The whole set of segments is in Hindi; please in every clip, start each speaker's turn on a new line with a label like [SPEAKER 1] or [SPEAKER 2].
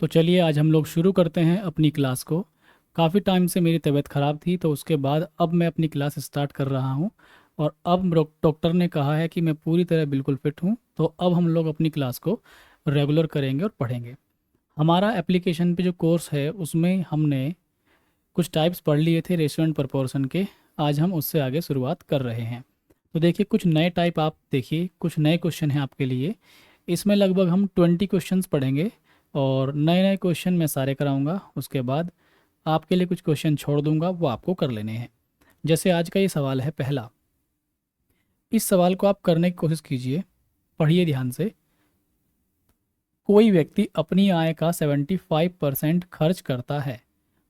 [SPEAKER 1] तो चलिए आज हम लोग शुरू करते हैं अपनी क्लास को। काफ़ी टाइम से मेरी तबीयत ख़राब थी, तो उसके बाद अब मैं अपनी क्लास स्टार्ट कर रहा हूँ। और अब डॉक्टर ने कहा है कि मैं पूरी तरह बिल्कुल फिट हूँ, तो अब हम लोग अपनी क्लास को रेगुलर करेंगे और पढ़ेंगे। हमारा एप्लीकेशन पे जो कोर्स है उसमें हमने कुछ टाइप्स पढ़ लिए थे रेस्टोरेंट प्रपोर्शन के। आज हम उससे आगे शुरुआत कर रहे हैं। तो देखिए, कुछ नए टाइप आप देखिए, कुछ नए क्वेश्चन हैं आपके लिए। इसमें लगभग हम 20 क्वेश्चंस पढ़ेंगे और नए नए क्वेश्चन मैं सारे कराऊंगा। उसके बाद आपके लिए कुछ क्वेश्चन छोड़ दूंगा, वो आपको कर लेने हैं। जैसे आज का ये सवाल है पहला। इस सवाल को आप करने की कोशिश कीजिए, पढ़िए ध्यान से। कोई व्यक्ति अपनी आय का 75% खर्च करता है।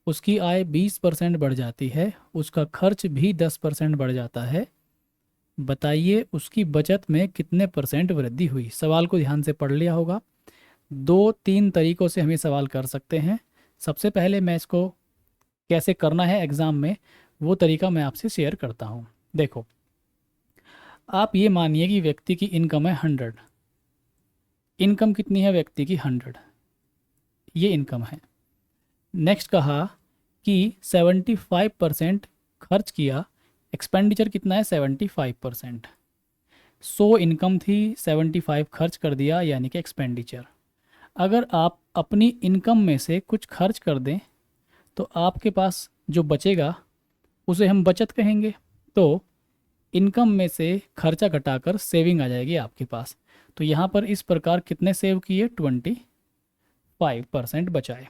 [SPEAKER 1] उसकी आय 20% बढ़ जाती है, उसका खर्च भी 10% बढ़ जाता है। बताइए उसकी बचत में कितने परसेंट वृद्धि हुई। सवाल को ध्यान से पढ़ लिया होगा। दो तीन तरीक़ों से हम ये सवाल कर सकते हैं। सबसे पहले मैं इसको कैसे करना है एग्ज़ाम में, वो तरीका मैं आपसे शेयर करता हूँ। देखो, आप ये मानिए कि व्यक्ति की इनकम है 100। इनकम कितनी है व्यक्ति की? 100। ये इनकम है। नेक्स्ट कहा कि 75% खर्च किया। एक्सपेंडिचर कितना है? 75%। 100 इनकम थी, 75 खर्च कर दिया, यानी कि एक्सपेंडिचर। अगर आप अपनी इनकम में से कुछ खर्च कर दें तो आपके पास जो बचेगा उसे हम बचत कहेंगे। तो इनकम में से खर्चा घटाकर सेविंग आ जाएगी आपके पास। तो यहाँ पर इस प्रकार कितने सेव किए? 25% बचाए,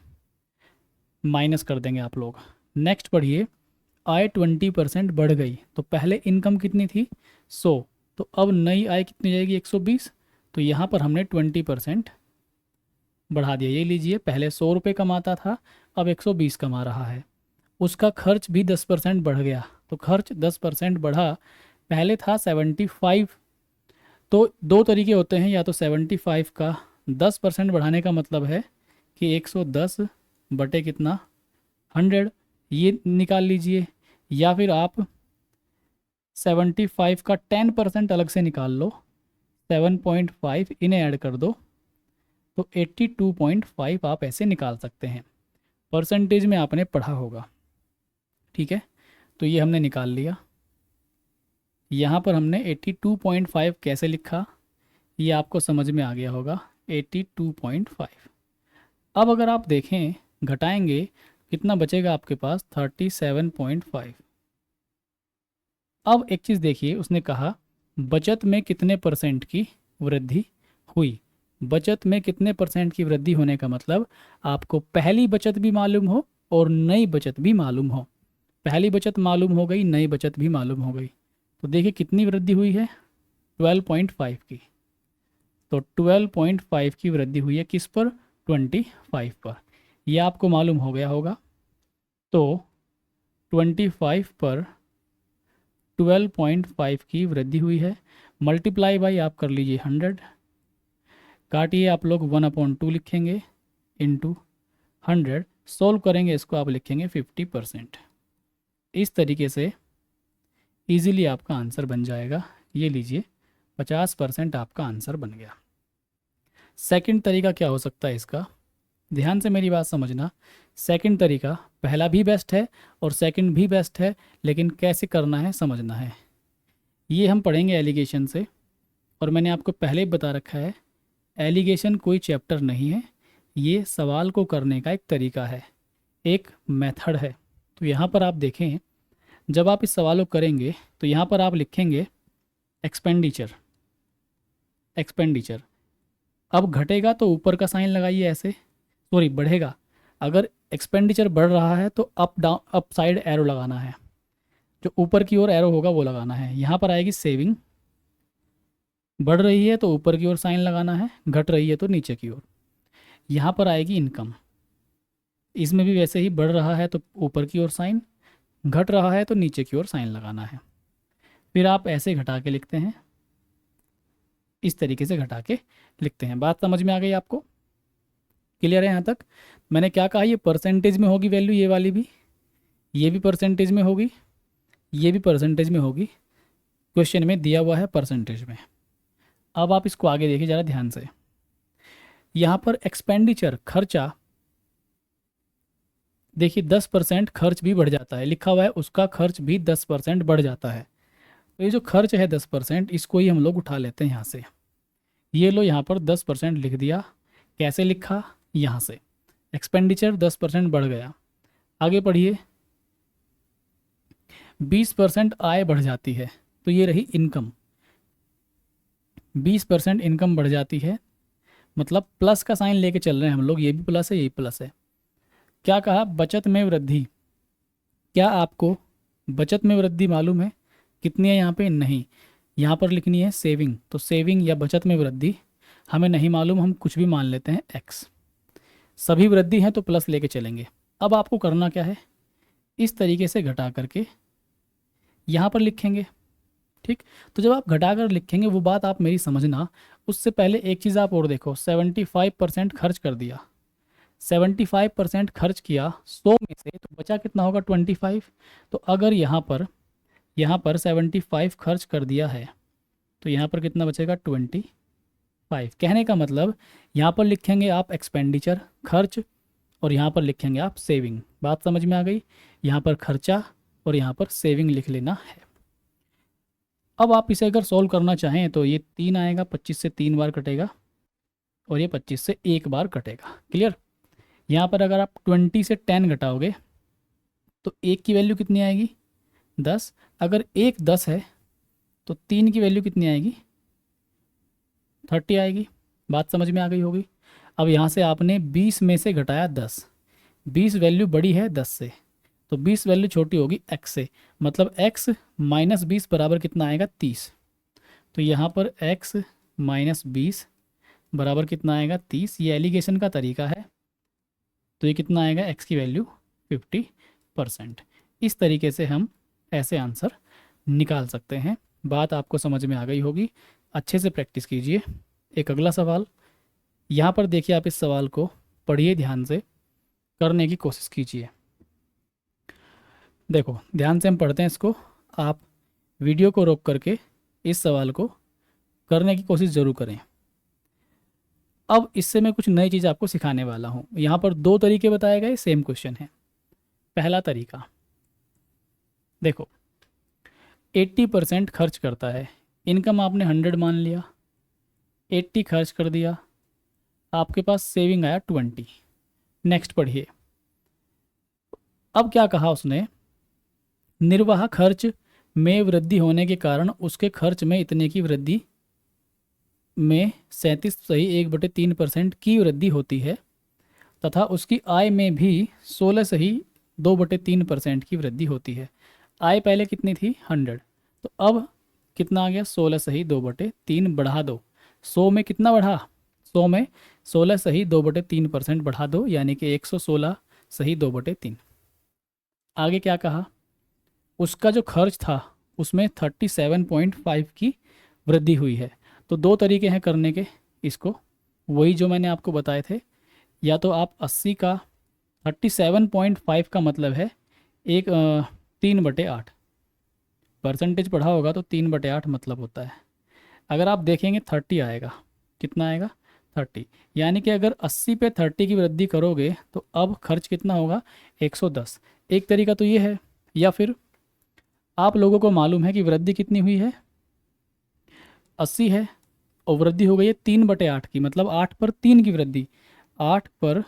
[SPEAKER 1] माइनस कर देंगे आप लोग। नेक्स्ट पढ़िए। आय 20% बढ़ गई। तो पहले इनकम कितनी थी? 100। तो अब नई आय कितनी जाएगी? 120। तो यहाँ पर हमने 20% बढ़ा दिया। ये लीजिए, पहले 100 रुपये कमाता था, अब 120 कमा रहा है। उसका खर्च भी 10% बढ़ गया। तो खर्च 10% बढ़ा। पहले था 75। तो दो तरीके होते हैं, या तो 75 का 10% बढ़ाने का मतलब है कि 110 बटे कितना? 100, ये निकाल लीजिए। या फिर आप 75 का 10% अलग से निकाल लो, 7.5 इन्हें ऐड कर दो, तो 82.5 आप ऐसे निकाल सकते हैं। परसेंटेज में आपने पढ़ा होगा, ठीक है। तो ये हमने निकाल लिया। यहाँ पर हमने 82.5 कैसे लिखा, ये आपको समझ में आ गया होगा। 82.5। अब अगर आप देखें, घटाएंगे, कितना बचेगा आपके पास? 37.5। अब एक चीज़ देखिए, उसने कहा बचत में कितने परसेंट की वृद्धि हुई। बचत में कितने परसेंट की वृद्धि होने का मतलब आपको पहली बचत भी मालूम हो और नई बचत भी मालूम हो। पहली बचत मालूम हो गई, नई बचत भी मालूम हो गई। तो देखिए कितनी वृद्धि हुई है? 12.5 की। तो 12.5 की वृद्धि हुई है किस पर? 25 पर। यह आपको मालूम हो गया होगा। तो 25 पर 12.5 की वृद्धि हुई है। मल्टीप्लाई बाई आप कर लीजिए 100। काटिए आप लोग, 1/2 लिखेंगे, इंटू 100। सोल्व करेंगे इसको, आप लिखेंगे 50%। इस तरीके से इजीली आपका आंसर बन जाएगा। ये लीजिए, 50% आपका आंसर बन गया। सेकंड तरीका क्या हो सकता है इसका? ध्यान से मेरी बात समझना। सेकंड तरीका, पहला भी बेस्ट है और सेकंड भी बेस्ट है, लेकिन कैसे करना है समझना है। ये हम पढ़ेंगे एलिगेशन से। और मैंने आपको पहले ही बता रखा है, एलिगेशन कोई चैप्टर नहीं है, ये सवाल को करने का एक तरीका है, एक मेथड है। तो यहाँ पर आप देखें, जब आप इस सवाल को करेंगे तो यहाँ पर आप लिखेंगे एक्सपेंडिचर। एक्सपेंडिचर अब घटेगा तो ऊपर का साइन लगाइए ऐसे, सॉरी बढ़ेगा। अगर एक्सपेंडिचर बढ़ रहा है तो up down, up side arrow लगाना है। जो ऊपर की ओर एरो होगा वो लगाना है। यहाँ पर आएगी सेविंग। बढ़ रही है तो ऊपर की ओर साइन लगाना है, घट रही है तो नीचे की ओर। यहाँ पर आएगी इनकम। इसमें भी वैसे ही, बढ़ रहा है तो ऊपर की ओर साइन, घट रहा है तो नीचे की ओर साइन लगाना है। फिर आप ऐसे घटा के लिखते हैं, इस तरीके से घटा के लिखते हैं। बात समझ में आ गई आपको? क्लियर है यहाँ तक? मैंने क्या कहा, ये परसेंटेज में होगी वैल्यू, ये वाली भी, ये भी परसेंटेज में होगी, ये भी परसेंटेज में होगी। क्वेश्चन में दिया हुआ है परसेंटेज में। अब आप इसको आगे देखिए ज़रा ध्यान से। यहाँ पर एक्सपेंडिचर, खर्चा देखिए 10% खर्च भी बढ़ जाता है, लिखा हुआ है उसका खर्च भी 10% बढ़ जाता है। तो ये जो खर्च है 10%, इसको ही हम लोग उठा लेते हैं यहाँ से। ये लो यहाँ पर 10% लिख दिया। कैसे लिखा? यहाँ से एक्सपेंडिचर 10% बढ़ गया। आगे पढ़िए। 20% आय बढ़ जाती है, तो ये रही इनकम। 20% इनकम बढ़ जाती है, मतलब प्लस का साइन लेके चल रहे हैं हम लोग, ये भी प्लस है ये भी प्लस है। क्या कहा? बचत में वृद्धि। क्या आपको बचत में वृद्धि मालूम है? कितनी है यहाँ पे? नहीं। यहाँ पर लिखनी है सेविंग, तो सेविंग या बचत में वृद्धि हमें नहीं मालूम, हम कुछ भी मान लेते हैं एक्स। सभी वृद्धि हैं तो प्लस लेके चलेंगे। अब आपको करना क्या है, इस तरीके से घटा करके यहाँ पर लिखेंगे। ठीक, तो जब आप घटा कर लिखेंगे वो बात आप मेरी समझना, उससे पहले एक चीज़ आप और देखो। 75% खर्च कर दिया, 75% खर्च किया 100 में से, तो बचा कितना होगा? 25। तो अगर यहाँ पर 75 खर्च कर दिया है तो यहाँ पर कितना बचेगा? 25। कहने का मतलब यहाँ पर लिखेंगे आप एक्सपेंडिचर, खर्च, और यहाँ पर लिखेंगे आप सेविंग। बात समझ में आ गई? यहाँ पर खर्चा और यहाँ पर सेविंग लिख लेना है। अब आप इसे अगर सॉल्व करना चाहें तो ये 3 आएगा, 25 से 3 बार कटेगा और ये 25 से 1 बार कटेगा। क्लियर? यहाँ पर अगर आप 20 से 10 घटाओगे तो 1 की वैल्यू कितनी आएगी? 10। अगर 1 10 है तो 3 की वैल्यू कितनी आएगी? 30 आएगी। बात समझ में आ गई होगी। अब यहाँ से आपने 20 में से घटाया 10, 20 वैल्यू बड़ी है 10 से, तो 20 वैल्यू छोटी होगी x से, मतलब x माइनस 20 बराबर कितना आएगा? 30। तो यहाँ पर x माइनस 20 बराबर कितना आएगा? 30। ये एलिगेशन का तरीका है, तो ये कितना आएगा? x की वैल्यू 50%। इस तरीके से हम ऐसे आंसर निकाल सकते हैं। बात आपको समझ में आ गई होगी, अच्छे से प्रैक्टिस कीजिए। एक अगला सवाल यहाँ पर देखिए, आप इस सवाल को पढ़िए, ध्यान से करने की कोशिश कीजिए। देखो ध्यान से हम पढ़ते हैं इसको, आप वीडियो को रोक करके इस सवाल को करने की कोशिश ज़रूर करें। अब इससे मैं कुछ नई चीज़ आपको सिखाने वाला हूँ। यहाँ पर 2 तरीके बताए गए, सेम क्वेश्चन है। पहला तरीका देखो, 80% खर्च करता है, इनकम आपने 100 मान लिया, 80 खर्च कर दिया, आपके पास सेविंग आया 20। नेक्स्ट पढ़िए। अब क्या कहा उसने? निर्वाह खर्च में वृद्धि होने के कारण उसके खर्च में इतने की वृद्धि में 37.1/3% की वृद्धि होती है तथा उसकी आय में भी 16.2/3% की वृद्धि होती है। आय पहले कितनी थी? 100, तो अब कितना आ गया? 16.2/3 बढ़ा दो। 100 में कितना बढ़ा? 100 में 16.2/3% बढ़ा दो, यानी कि 116.2/3। आगे क्या कहा? उसका जो खर्च था उसमें 37.5 की वृद्धि हुई है। तो 2 तरीके हैं करने के इसको, वही जो मैंने आपको बताए थे। या तो आप 80 का 37.5 का मतलब है 3/8 परसेंटेज पढ़ा होगा, तो 3/8 मतलब होता है। अगर आप देखेंगे 30 आएगा, कितना आएगा? 30, यानी कि अगर 80 पे 30 की वृद्धि करोगे तो अब खर्च कितना होगा? 110। एक तरीका तो ये है, या फिर आप लोगों को मालूम है कि वृद्धि कितनी हुई है? 80 है और वृद्धि हो गई है 3/8 की, मतलब 8 पर 3 की वृद्धि। 8 पर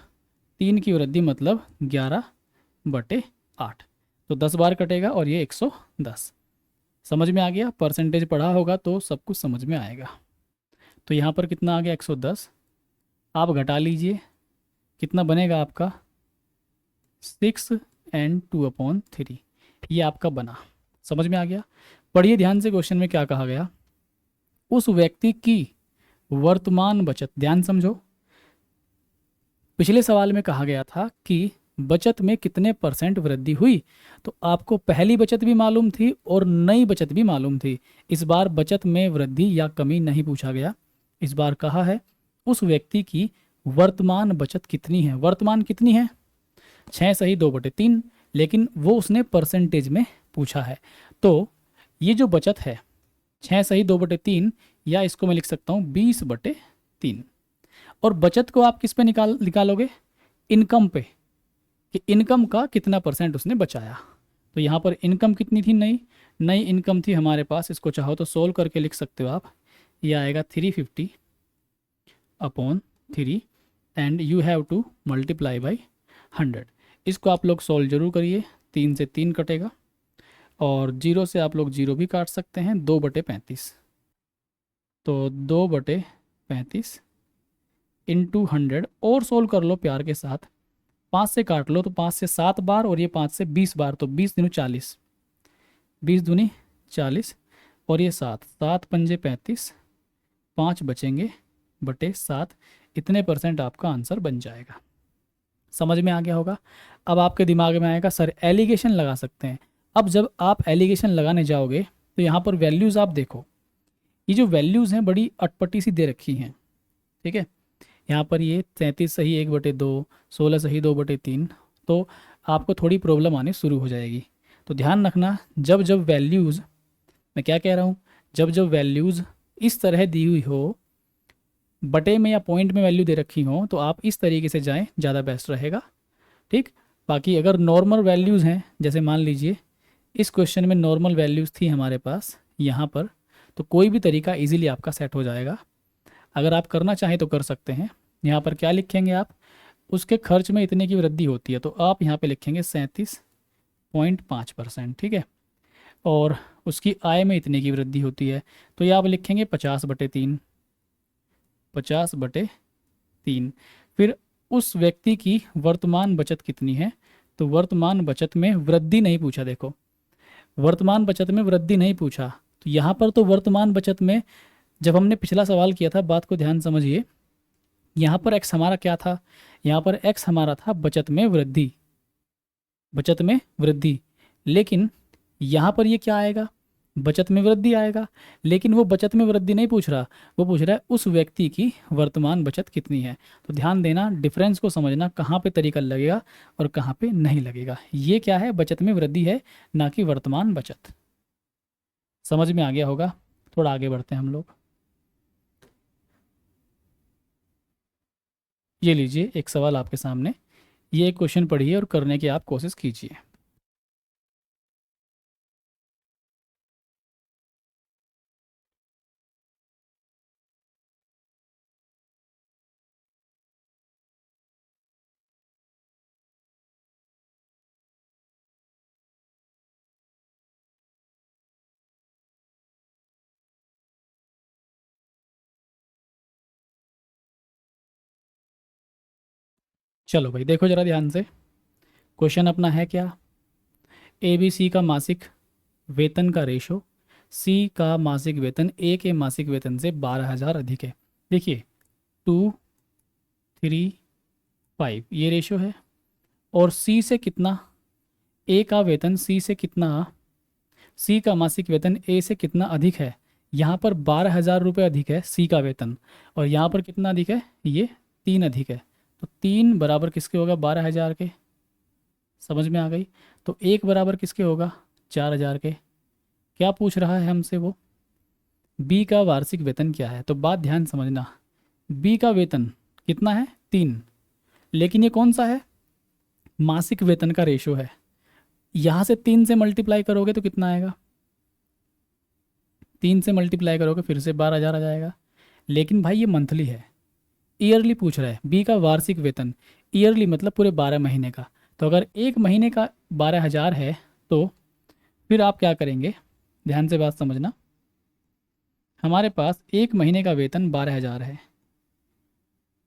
[SPEAKER 1] 3 की वृद्धि मतलब 11/8, तो 10 बार कटेगा और ये 110। समझ में आ गया? परसेंटेज पढ़ा होगा तो सब कुछ समझ में आएगा। तो यहाँ पर कितना आ गया? 110। आप घटा लीजिए, कितना बनेगा आपका? 6 and 2/3। ये आपका बना। समझ में आ गया? पढ़िए ध्यान से, क्वेश्चन में क्या कहा गया। उस व्यक्ति की वर्तमान बचत, ध्यान समझो। पिछले सवाल में कहा गया था कि बचत में कितने % वृद्धि हुई, तो आपको पहली बचत भी मालूम थी और नई बचत भी मालूम थी। इस बार बचत में वृद्धि या कमी नहीं पूछा गया, इस बार कहा है उस व्यक्ति की वर्तमान बचत कितनी है। वर्तमान कितनी है? 6.2/3, लेकिन वो उसने परसेंटेज में पूछा है। तो ये जो बचत है 6.2/3, या इसको मैं लिख सकता हूँ 20/3। और बचत को आप किस पे निकालोगे? इनकम पे। कि इनकम का कितना परसेंट उसने बचाया। तो यहाँ पर इनकम कितनी थी, नई नई इनकम थी हमारे पास, इसको चाहो तो सोल्व करके लिख सकते हो आप। ये आएगा 350 upon 3 and you have to multiply by 100। इसको आप लोग सोल्व जरूर करिए, 3 से 3 कटेगा और 0 से आप लोग 0 भी काट सकते हैं, 2/35। तो 2/35 इंटू 100 और सोल्व कर लो प्यार के साथ। 5 से काट लो तो 5 से 7 बार और ये 5 से 20 बार, तो 20 दूनी 40, 20 दूनी 40 और ये 7, 7 पंजे 35, 5 बचेंगे बटे 7, इतने परसेंट आपका आंसर बन जाएगा। समझ में आ गया होगा। अब आपके दिमाग में आएगा सर एलिगेशन लगा सकते हैं। अब जब आप एलिगेशन लगाने जाओगे तो यहाँ पर वैल्यूज़ आप देखो, ये जो वैल्यूज़ हैं बड़ी अटपटी सी दे रखी हैं, ठीक है। यहाँ पर ये 33 सही 1/2, 16 सही 2/3, तो आपको थोड़ी प्रॉब्लम आनी शुरू हो जाएगी। तो ध्यान रखना, जब जब वैल्यूज़, मैं क्या कह रहा हूँ, जब जब वैल्यूज़ इस तरह दी हुई हो, बटे में या पॉइंट में वैल्यू दे रखी हो, तो आप इस तरीके से जाएं, ज़्यादा बेस्ट रहेगा, ठीक। बाकी अगर नॉर्मल वैल्यूज़ हैं, जैसे मान लीजिए इस क्वेश्चन में नॉर्मल वैल्यूज़ थी हमारे पास यहाँ पर, तो कोई भी तरीका इजीली आपका सेट हो जाएगा। अगर आप करना चाहें तो कर सकते हैं। यहाँ पर क्या लिखेंगे आप, उसके खर्च में इतने की वृद्धि होती है, तो आप यहाँ पे लिखेंगे 37.5%, ठीक है। और उसकी आय में इतने की वृद्धि होती है, तो ये आप लिखेंगे 50/3, 50/3। फिर उस व्यक्ति की वर्तमान बचत कितनी है, तो वर्तमान बचत में वृद्धि नहीं पूछा, देखो वर्तमान बचत में वृद्धि नहीं पूछा, तो यहाँ पर तो वर्तमान बचत में, जब हमने पिछला सवाल किया था, बात को ध्यान समझिए, यहाँ पर एक्स हमारा क्या था, यहाँ पर एक्स हमारा था बचत में वृद्धि, बचत में वृद्धि। लेकिन यहाँ पर ये क्या आएगा, बचत में वृद्धि आएगा, लेकिन वो बचत में वृद्धि नहीं पूछ रहा, वो पूछ रहा है उस व्यक्ति की वर्तमान बचत कितनी है। तो ध्यान देना, डिफरेंस को समझना, कहाँ पे तरीका लगेगा और कहाँ पे नहीं लगेगा। ये क्या है, बचत में वृद्धि है, ना कि वर्तमान बचत। समझ में आ गया होगा। थोड़ा आगे बढ़ते हैं हम लोग। ये लीजिए एक सवाल आपके सामने, ये एक क्वेश्चन पढ़िए और करने की आप कोशिश कीजिए। चलो भाई देखो जरा ध्यान से, क्वेश्चन अपना है क्या, ए बी सी का मासिक वेतन का रेशो, सी का मासिक वेतन ए के मासिक वेतन से 12,000 अधिक है। देखिए 2, 3, 5 ये रेशो है, और सी से कितना, ए का वेतन सी से कितना, सी का मासिक वेतन ए से कितना अधिक है। यहाँ पर 12,000 रुपये अधिक है सी का वेतन, और यहाँ पर कितना अधिक है, ये 3 अधिक है। तो 3 बराबर किसके होगा, 12,000 के। समझ में आ गई। तो 1 बराबर किसके होगा, 4,000 के। क्या पूछ रहा है हमसे वो, बी का वार्षिक वेतन क्या है। तो बात ध्यान समझना, बी का वेतन कितना है, 3, लेकिन ये कौन सा है, मासिक वेतन का रेशो है। यहाँ से 3 से मल्टीप्लाई करोगे तो कितना आएगा, 3 से मल्टीप्लाई करोगे फिर से 12,000 आ जाएगा। लेकिन भाई ये मंथली है, ईयरली पूछ रहा है, बी का वार्षिक वेतन, ईयरली मतलब पूरे 12 महीने का। तो अगर एक महीने का 12,000 है, तो फिर आप क्या करेंगे, ध्यान से बात समझना, हमारे पास एक महीने का वेतन 12,000 है,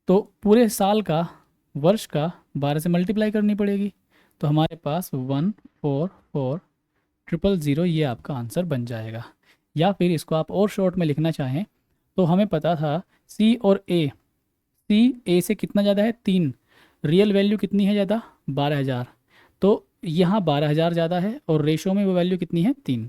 [SPEAKER 1] तो पूरे साल का, वर्ष का 12 से मल्टीप्लाई करनी पड़ेगी। तो हमारे पास 144,000 ये आपका आंसर बन जाएगा। या फिर इसको आप और शॉर्ट में लिखना चाहें तो हमें पता था सी और ए, सी ए से कितना ज़्यादा है, 3, रियल वैल्यू कितनी है ज़्यादा, 12,000। तो यहाँ 12,000 ज़्यादा है और रेशो में वो वैल्यू कितनी है, 3।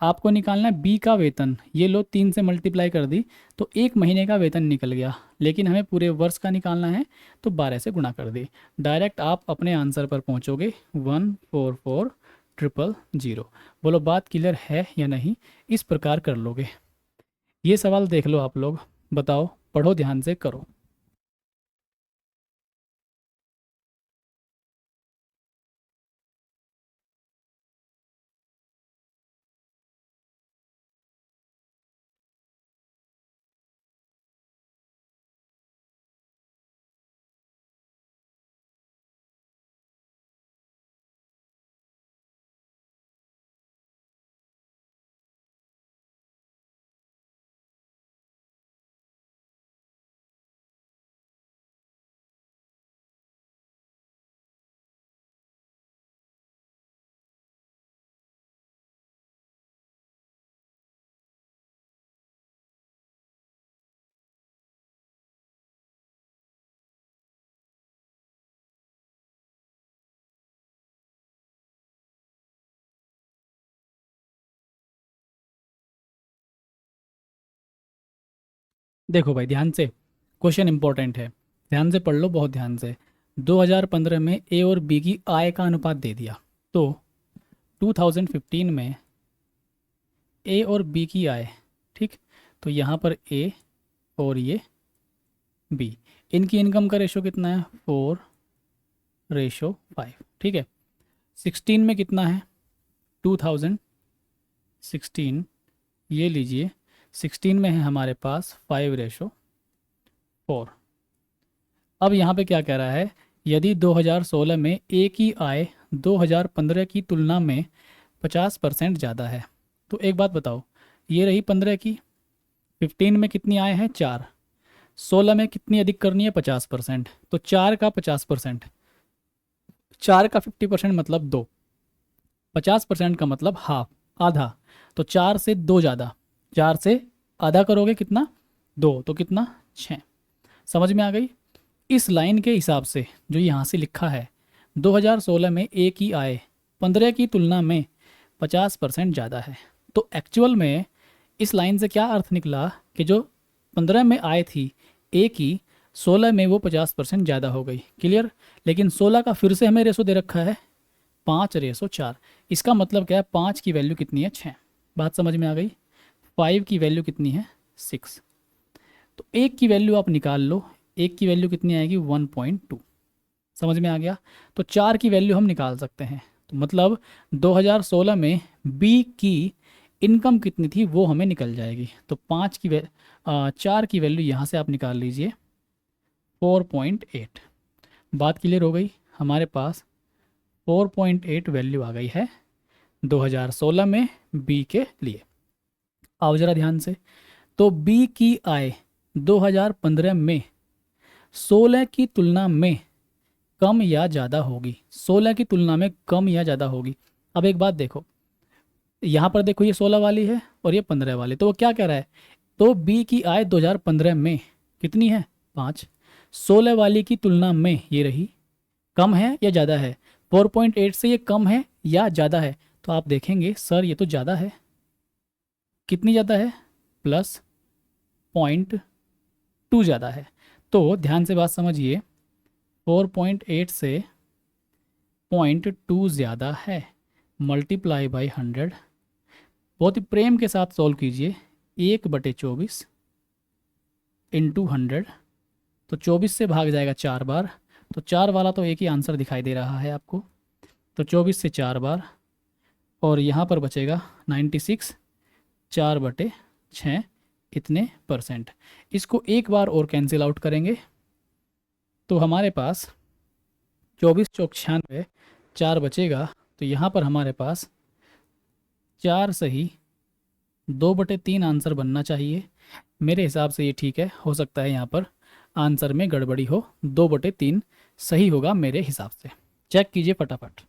[SPEAKER 1] आपको निकालना है बी का वेतन, ये लो 3 से मल्टीप्लाई कर दी तो एक महीने का वेतन निकल गया, लेकिन हमें पूरे वर्ष का निकालना है तो 12 से गुणा कर दी। डायरेक्ट आप अपने आंसर पर पहुंचोगे, 144,000। बोलो बात क्लियर है या नहीं, इस प्रकार कर लोगे। ये सवाल देख लो आप लोग, बताओ, पढ़ो ध्यान से करो। देखो भाई ध्यान से, क्वेश्चन इंपॉर्टेंट है, ध्यान से पढ़ लो, बहुत ध्यान से। 2015 में ए और बी की आय का अनुपात दे दिया, तो 2015 में ए और बी की आय, ठीक, तो यहाँ पर ए और ये बी, इनकी इनकम का रेशो कितना है, 4:5, ठीक है। 16 में कितना है, 2016, ये लीजिए, 16 में है हमारे पास 5:4। अब यहाँ पे क्या कह रहा है, यदि 2016 में ए की आय 2015 की तुलना में 50% ज़्यादा है, तो एक बात बताओ, ये रही 15 की, 15 में कितनी आय है, 4, 16 में कितनी अधिक करनी है, 50%, तो 4 का 50%, 4 का 50% मतलब 2, 50% का मतलब हाफ, आधा, तो 4 से 2 ज़्यादा, 4 से आधा करोगे कितना, 2, तो कितना, 6। समझ में आ गई। इस लाइन के हिसाब से जो यहाँ से लिखा है, 2016 में ए की आय 15 की तुलना में 50% ज़्यादा है, तो एक्चुअल में इस लाइन से क्या अर्थ निकला कि जो 15 में आय थी ए की, 16 में वो 50% ज़्यादा हो गई। क्लियर। लेकिन 16 का फिर से हमें रेशो दे रखा है 5:4। इसका मतलब क्या है, 5 की वैल्यू कितनी है, 6। बात समझ में आ गई। 5 की वैल्यू कितनी है, 6। तो एक की वैल्यू आप निकाल लो, एक की वैल्यू कितनी आएगी, 1.2। समझ में आ गया। तो 4 की वैल्यू हम निकाल सकते हैं, तो मतलब 2016 में बी की इनकम कितनी थी वो हमें निकल जाएगी। तो 4 की वैल्यू यहाँ से आप निकाल लीजिए, 4.8। बात क्लियर हो गई। हमारे पास 4.8 वैल्यू आ गई है 2016 में बी के लिए। आओ जरा ध्यान से, तो बी की आय 2015 में 16 की तुलना में कम या ज़्यादा होगी, 16 की तुलना में कम या ज़्यादा होगी। अब एक बात देखो, यहाँ पर देखो, ये 16 वाली है और ये 15 वाली, तो वो क्या कह रहा है, तो बी की आय 2015 में कितनी है, 5, 16 वाली की तुलना में ये रही, कम है या ज़्यादा है, 4.8 से ये कम है या ज़्यादा है। तो आप देखेंगे सर ये तो ज़्यादा है, कितनी ज़्यादा है, +0.2 ज़्यादा है। तो ध्यान से बात समझिए, 4.8 से 0.2 ज़्यादा है, मल्टीप्लाई बाई 100। बहुत ही प्रेम के साथ सॉल्व कीजिए, 1/24 इंटू 100, तो 24 से भाग जाएगा 4 बार, तो 4 वाला तो एक ही आंसर दिखाई दे रहा है आपको, तो 24 से 4 बार, और यहाँ पर बचेगा 96, 4/6 इतने परसेंट। इसको एक बार और कैंसिल आउट करेंगे, तो हमारे पास 24 चौक 96, 4 बचेगा, तो यहाँ पर हमारे पास 4 सही 2/3 आंसर बनना चाहिए। मेरे हिसाब से ये ठीक है, हो सकता है यहाँ पर आंसर में गड़बड़ी हो, 2/3 सही होगा मेरे हिसाब से। चेक कीजिए फटाफट।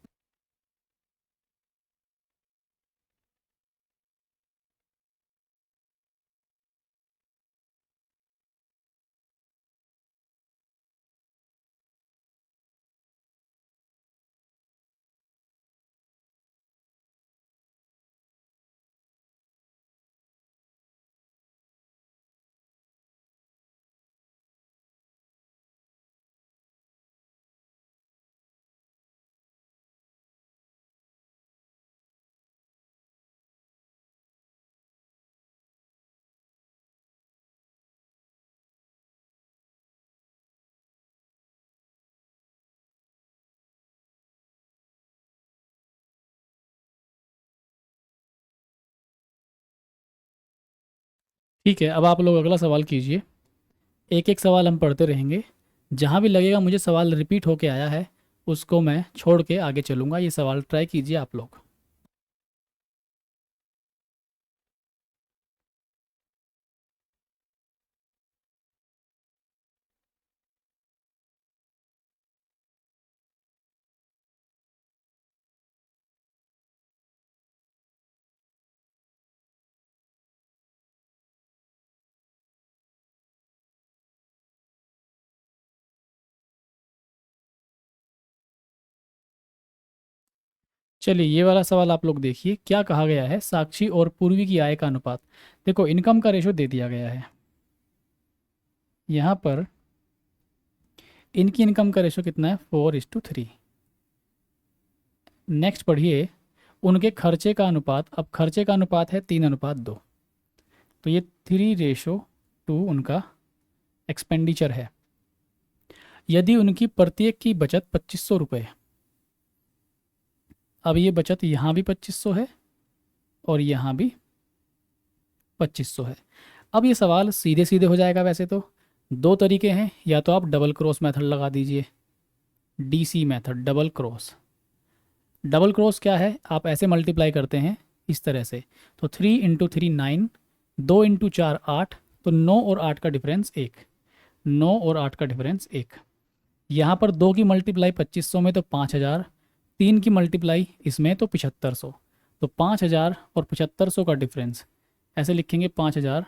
[SPEAKER 1] ठीक है, अब आप लोग अगला सवाल कीजिए। एक एक सवाल हम पढ़ते रहेंगे, जहाँ भी लगेगा मुझे सवाल रिपीट होके आया है उसको मैं छोड़ के आगे चलूँगा। ये सवाल ट्राई कीजिए आप लोग। चलिए ये वाला सवाल आप लोग देखिए, क्या कहा गया है, साक्षी और पूर्वी की आय का अनुपात। देखो इनकम का रेशो दे दिया गया है, यहाँ पर इनकी इनकम का रेशो कितना है, 4:3। नेक्स्ट पढ़िए, उनके खर्चे का अनुपात, अब खर्चे का अनुपात है 3:2, तो ये 3:2 उनका एक्सपेंडिचर है। यदि उनकी प्रत्येक की बचत 2500 रुपये है, अब ये बचत यहाँ भी 2500 है और यहाँ भी 2500 है। अब ये सवाल सीधे सीधे हो जाएगा। वैसे तो दो तरीके हैं, या तो आप डबल क्रॉस मेथड लगा दीजिए, DC method, double cross. Double cross क्या है, आप ऐसे मल्टीप्लाई करते हैं इस तरह से, तो 3 × 3 9, 2 × 4 8, तो 9 और 8 का डिफरेंस 1, 9 और 8 का डिफरेंस 1। यहाँ पर 2 की मल्टीप्लाई 2500 में तो 5000, 3 की मल्टीप्लाई इसमें तो 7500, तो 5000 और 7500 का डिफरेंस ऐसे लिखेंगे 5000।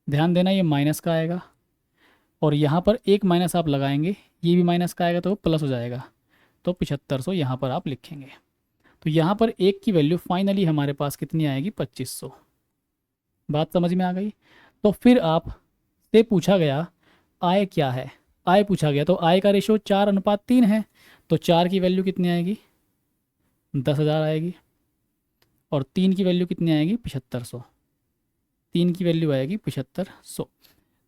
[SPEAKER 1] ध्यान देना ये माइनस का आएगा, और यहाँ पर एक माइनस आप लगाएंगे, ये भी माइनस का आएगा तो प्लस हो जाएगा, तो 7500 यहाँ पर आप लिखेंगे। तो यहाँ पर एक की वैल्यू फाइनली हमारे पास कितनी आएगी, 2500। बात समझ में आ गई। तो फिर आप से पूछा गया आय क्या है, आय पूछा गया, तो आय का रेशो 4:3 है, तो 4 की वैल्यू कितनी आएगी, 10,000 आएगी, और 3 की वैल्यू कितनी आएगी, 7500। 3 की वैल्यू आएगी 7500।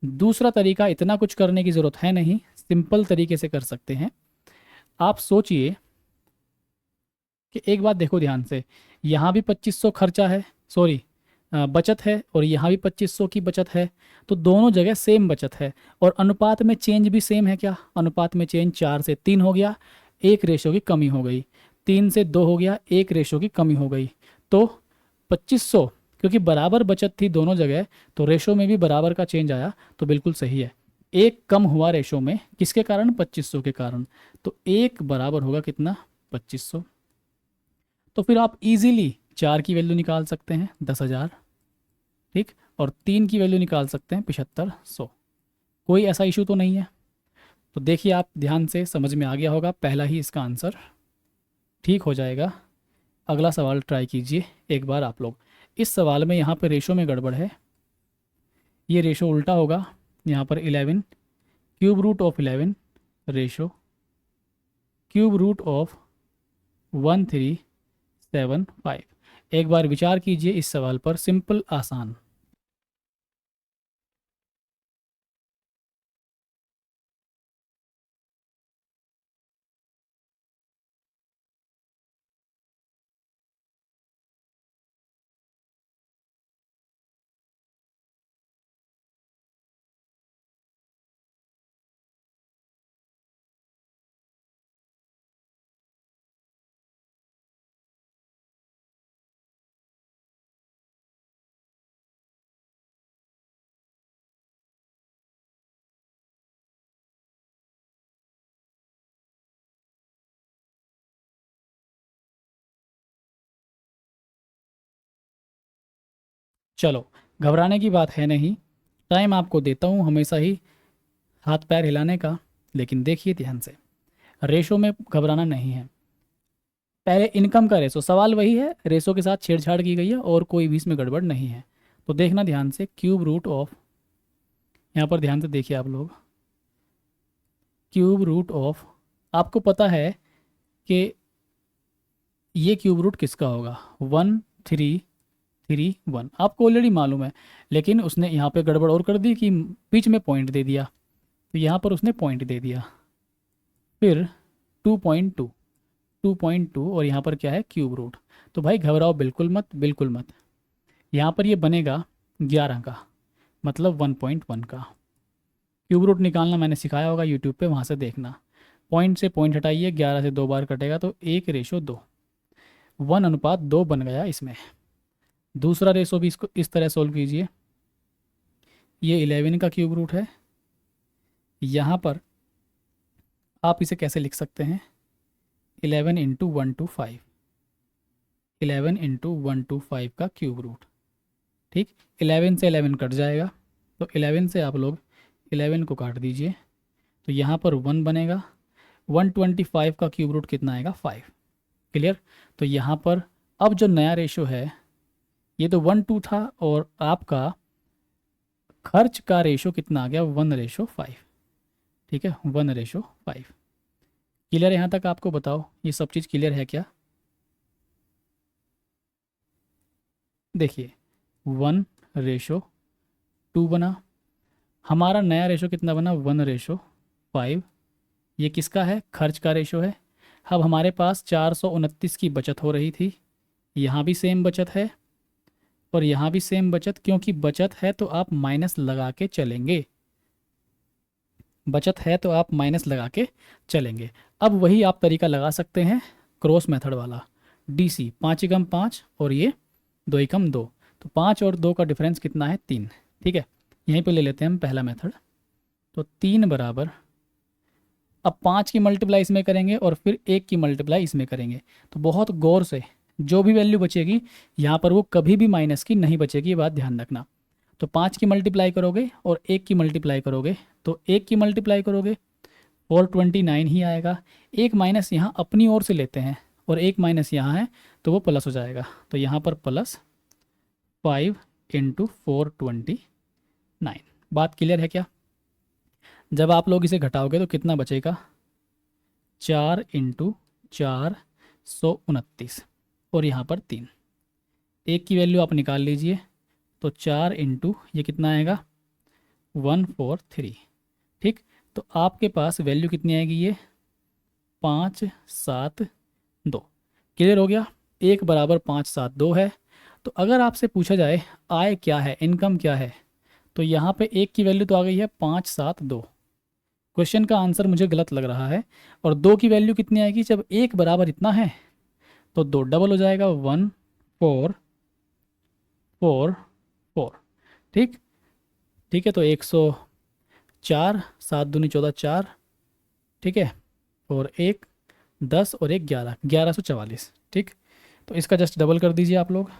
[SPEAKER 1] दूसरा तरीका, इतना कुछ करने की ज़रूरत है नहीं, सिंपल तरीके से कर सकते हैं। आप सोचिए कि एक बात देखो ध्यान से, यहाँ भी 2500 खर्चा है, सॉरी बचत है, और यहाँ भी 2500 की बचत है, तो दोनों जगह सेम बचत है, और अनुपात में चेंज भी सेम है। क्या अनुपात में चेंज, 4 से 3 हो गया, एक रेशो की कमी हो गई, 3 से 2 हो गया, एक रेशो की कमी हो गई। तो 2500, क्योंकि बराबर बचत थी दोनों जगह, तो रेशो में भी बराबर का चेंज आया, तो बिल्कुल सही है। एक कम हुआ रेशो में, किसके कारण, 2500 के कारण, तो एक बराबर होगा कितना, 2500। तो फिर आप इजीली 4 की वैल्यू निकाल सकते हैं, 10,000, ठीक, और 3 की वैल्यू निकाल सकते हैं, 7500। कोई ऐसा इशू तो नहीं है। तो देखिए, आप ध्यान से समझ में आ गया होगा, पहला ही इसका आंसर ठीक हो जाएगा। अगला सवाल ट्राई कीजिए एक बार आप लोग। इस सवाल में यहाँ पर रेशो में गड़बड़ है, ये रेशो उल्टा होगा। यहाँ पर 11 cube root of 11 ratio cube root of 1375। एक बार विचार कीजिए इस सवाल पर, सिंपल आसान। चलो, घबराने की बात है नहीं, टाइम आपको देता हूँ हमेशा ही हाथ पैर हिलाने का, लेकिन देखिए ध्यान से, रेशो में घबराना नहीं है। पहले इनकम का रेशो, सवाल वही है, रेशो के साथ छेड़छाड़ की गई है और कोई भी इसमें गड़बड़ नहीं है। तो देखना ध्यान से, क्यूब रूट ऑफ, यहाँ पर ध्यान से देखिए आप लोग, क्यूब रूट ऑफ, आपको पता है कि ये क्यूब रूट किसका होगा, 1331, आपको ऑलरेडी मालूम है, लेकिन उसने यहाँ पे गड़बड़ और कर दी कि बीच में पॉइंट दे दिया, तो यहाँ पर उसने पॉइंट दे दिया। फिर 2.2, 2.2, और यहाँ पर क्या है, क्यूब रूट। तो भाई घबराओ बिल्कुल मत, बिल्कुल मत। यहाँ पर ये बनेगा 11 का, मतलब 1.1 का। क्यूब रूट निकालना मैंने सिखाया होगा यूट्यूब पे, वहाँ से देखना। पॉइंट से पॉइंट हटाइए, 11 से 2 बार कटेगा, तो 1:2, 1:2 बन गया इसमें। दूसरा रेशो भी इसको इस तरह सोल्व कीजिए, ये 11 का क्यूब रूट है। यहाँ पर आप इसे कैसे लिख सकते हैं, 11 × 125, 11 × 125 का क्यूब रूट, ठीक। 11 से 11 कट जाएगा, तो 11 से आप लोग 11 को काट दीजिए, तो यहाँ पर 1 बनेगा। 125 का क्यूब रूट कितना आएगा, 5। क्लियर। तो यहाँ पर अब जो नया रेशो है, ये तो 1 2 था, और आपका खर्च का रेशो कितना आ गया, 1:5। ठीक है, 1:5। क्लियर है यहाँ तक? आपको बताओ ये सब चीज़ क्लियर है क्या? देखिए 1:2 बना, हमारा नया रेशो कितना बना, 1:5। ये किसका है, खर्च का रेशो है। अब हमारे पास 429 की बचत हो रही थी, यहाँ भी सेम बचत है और यहाँ भी सेम बचत, क्योंकि बचत है तो आप माइनस लगा के चलेंगे, बचत है तो आप माइनस लगा के चलेंगे। अब वही आप तरीका लगा सकते हैं क्रॉस मेथड वाला, DC 5 एकम 5 और ये 2 एकम 2, तो 5 और 2 का डिफरेंस कितना है, 3। ठीक है, यहीं पे ले लेते हैं हम पहला मेथड। तो 3 बराबर, अब 5 की मल्टीप्लाई इसमें करेंगे और फिर 1 की मल्टीप्लाई इसमें करेंगे, तो बहुत गौर से जो भी वैल्यू बचेगी यहाँ पर वो कभी भी माइनस की नहीं बचेगी, ये बात ध्यान रखना। तो 5 की मल्टीप्लाई करोगे और 1 की मल्टीप्लाई करोगे, तो 1 की मल्टीप्लाई करोगे 429 ही आएगा। एक माइनस यहाँ अपनी ओर से लेते हैं और एक माइनस यहाँ है तो वो प्लस हो जाएगा, तो यहाँ पर +5 × 429। बात क्लियर है क्या? जब आप लोग इसे घटाओगे तो कितना बचेगा, 4 × 429 और यहाँ पर 3। एक की वैल्यू आप निकाल लीजिए, तो 4 इंटू ये कितना आएगा, 143। ठीक, तो आपके पास वैल्यू कितनी आएगी, ये 572। क्लियर हो गया? एक बराबर 572 है। तो अगर आपसे पूछा जाए आय क्या है, इनकम क्या है, तो यहाँ पे एक की वैल्यू तो आ गई है 572। क्वेश्चन का आंसर मुझे गलत लग रहा है। और दो की वैल्यू कितनी आएगी, जब एक बराबर इतना है तो दो डबल हो जाएगा, 1444। ठीक, ठीक है, तो 104, 7 दूनी 14, 4। ठीक है, और एक 10 और एक 11, 1144। ठीक, तो इसका जस्ट डबल कर दीजिए आप लोग।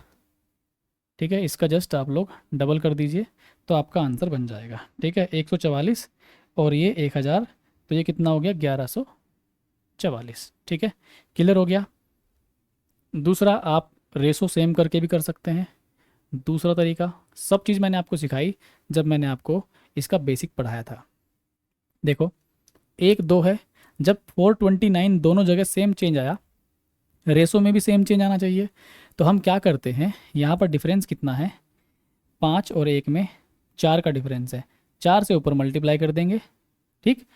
[SPEAKER 1] ठीक है, इसका जस्ट आप लोग डबल कर दीजिए तो आपका आंसर बन जाएगा। ठीक है, 144 और ये 1000, तो ये कितना हो गया, 1144। ठीक है, क्लियर हो गया? दूसरा, आप रेशो सेम करके भी कर सकते हैं। दूसरा तरीका, सब चीज़ मैंने आपको सिखाई जब मैंने आपको इसका बेसिक पढ़ाया था। देखो 1 2 है, जब 429 दोनों जगह सेम चेंज आया, रेशो में भी सेम चेंज आना चाहिए। तो हम क्या करते हैं, यहाँ पर डिफरेंस कितना है, 5 और 1 में 4 का डिफरेंस है, 4 से ऊपर मल्टीप्लाई कर देंगे। ठीक,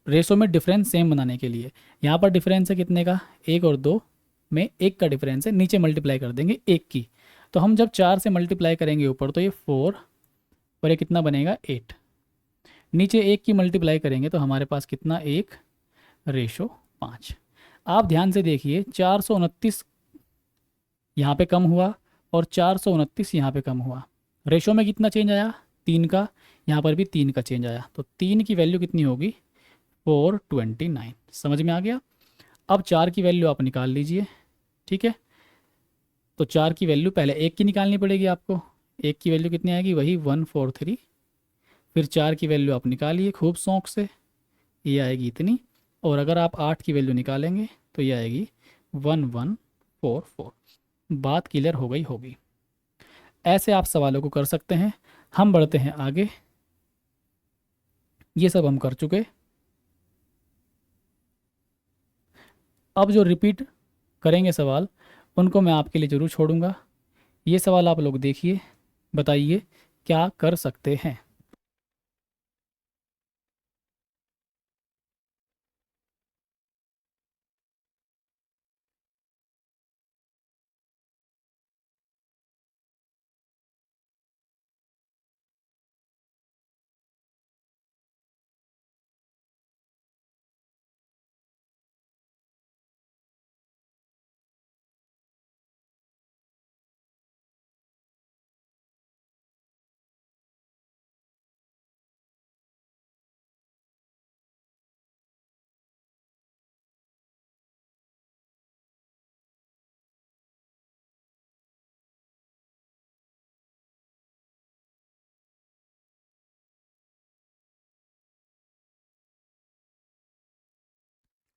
[SPEAKER 1] रेशो में डिफरेंस सेम बनाने के लिए। यहाँ पर डिफरेंस है कितने का, 1 और 2 में 1 का डिफरेंस है, नीचे मल्टीप्लाई कर देंगे 1 की। तो हम जब 4 से मल्टीप्लाई करेंगे ऊपर तो ये 4 और ये कितना बनेगा, 8। नीचे 1 की मल्टीप्लाई करेंगे तो हमारे पास कितना, 1:5। आप ध्यान से देखिए, 429 यहाँ पे कम हुआ और 429 यहाँ पे कम हुआ। रेशो में कितना चेंज आया, 3 का। यहाँ पर भी 3 का चेंज आया, तो 3 की वैल्यू कितनी होगी, 429। समझ में आ गया? अब 4 की वैल्यू आप निकाल लीजिए। ठीक है, तो 4 की वैल्यू पहले 1 की निकालनी पड़ेगी आपको। 1 की वैल्यू कितनी आएगी, वही 143। फिर 4 की वैल्यू आप निकालिए खूब शौक से, ये आएगी इतनी। और अगर आप 8 की वैल्यू निकालेंगे तो ये आएगी 1144। बात क्लियर हो गई होगी? ऐसे आप सवालों को कर सकते हैं। हम बढ़ते हैं आगे। ये सब हम कर चुके। अब जो रिपीट करेंगे सवाल, उनको मैं आपके लिए ज़रूर छोड़ूंगा। ये सवाल आप लोग देखिए, बताइए क्या कर सकते हैं।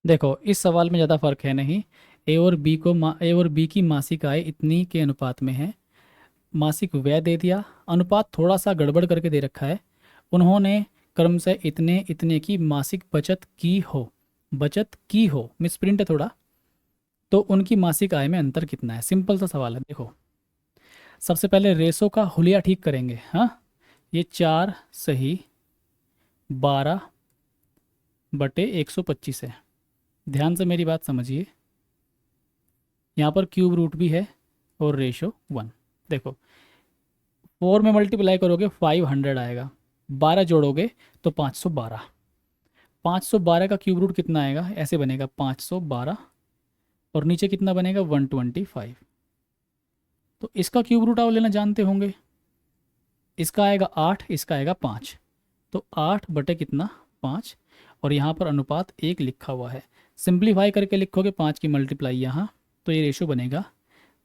[SPEAKER 1] देखो इस सवाल में ज़्यादा फर्क है नहीं। ए और बी की मासिक आय इतनी के अनुपात में है। मासिक व्यय दे दिया, अनुपात थोड़ा सा गड़बड़ करके दे रखा है। उन्होंने क्रमशः इतने इतने की मासिक बचत की हो, बचत की हो, मिसप्रिंट है थोड़ा। तो उनकी मासिक आय में अंतर कितना है? सिंपल सा सवाल है। देखो, सबसे पहले रेशो का हुलिया ठीक करेंगे। हाँ, ये 4 सही 12/125 है। ध्यान से मेरी बात समझिए, यहाँ पर क्यूब रूट भी है और रेशो 1। देखो, 4 में मल्टीप्लाई करोगे 500 आएगा, 12 जोड़ोगे तो 512। 512 का क्यूब रूट कितना आएगा? ऐसे बनेगा 512, और नीचे कितना बनेगा? 125। तो इसका क्यूब रूट आप लेना जानते होंगे। इसका आएगा 8, इसका आएगा 5। तो 8 बटे कितना? 5। और यहाँ पर अनुपात 1 लिखा हुआ है। सिंप्लीफाई करके लिखोगे 5 की मल्टीप्लाई यहाँ, तो ये रेशो बनेगा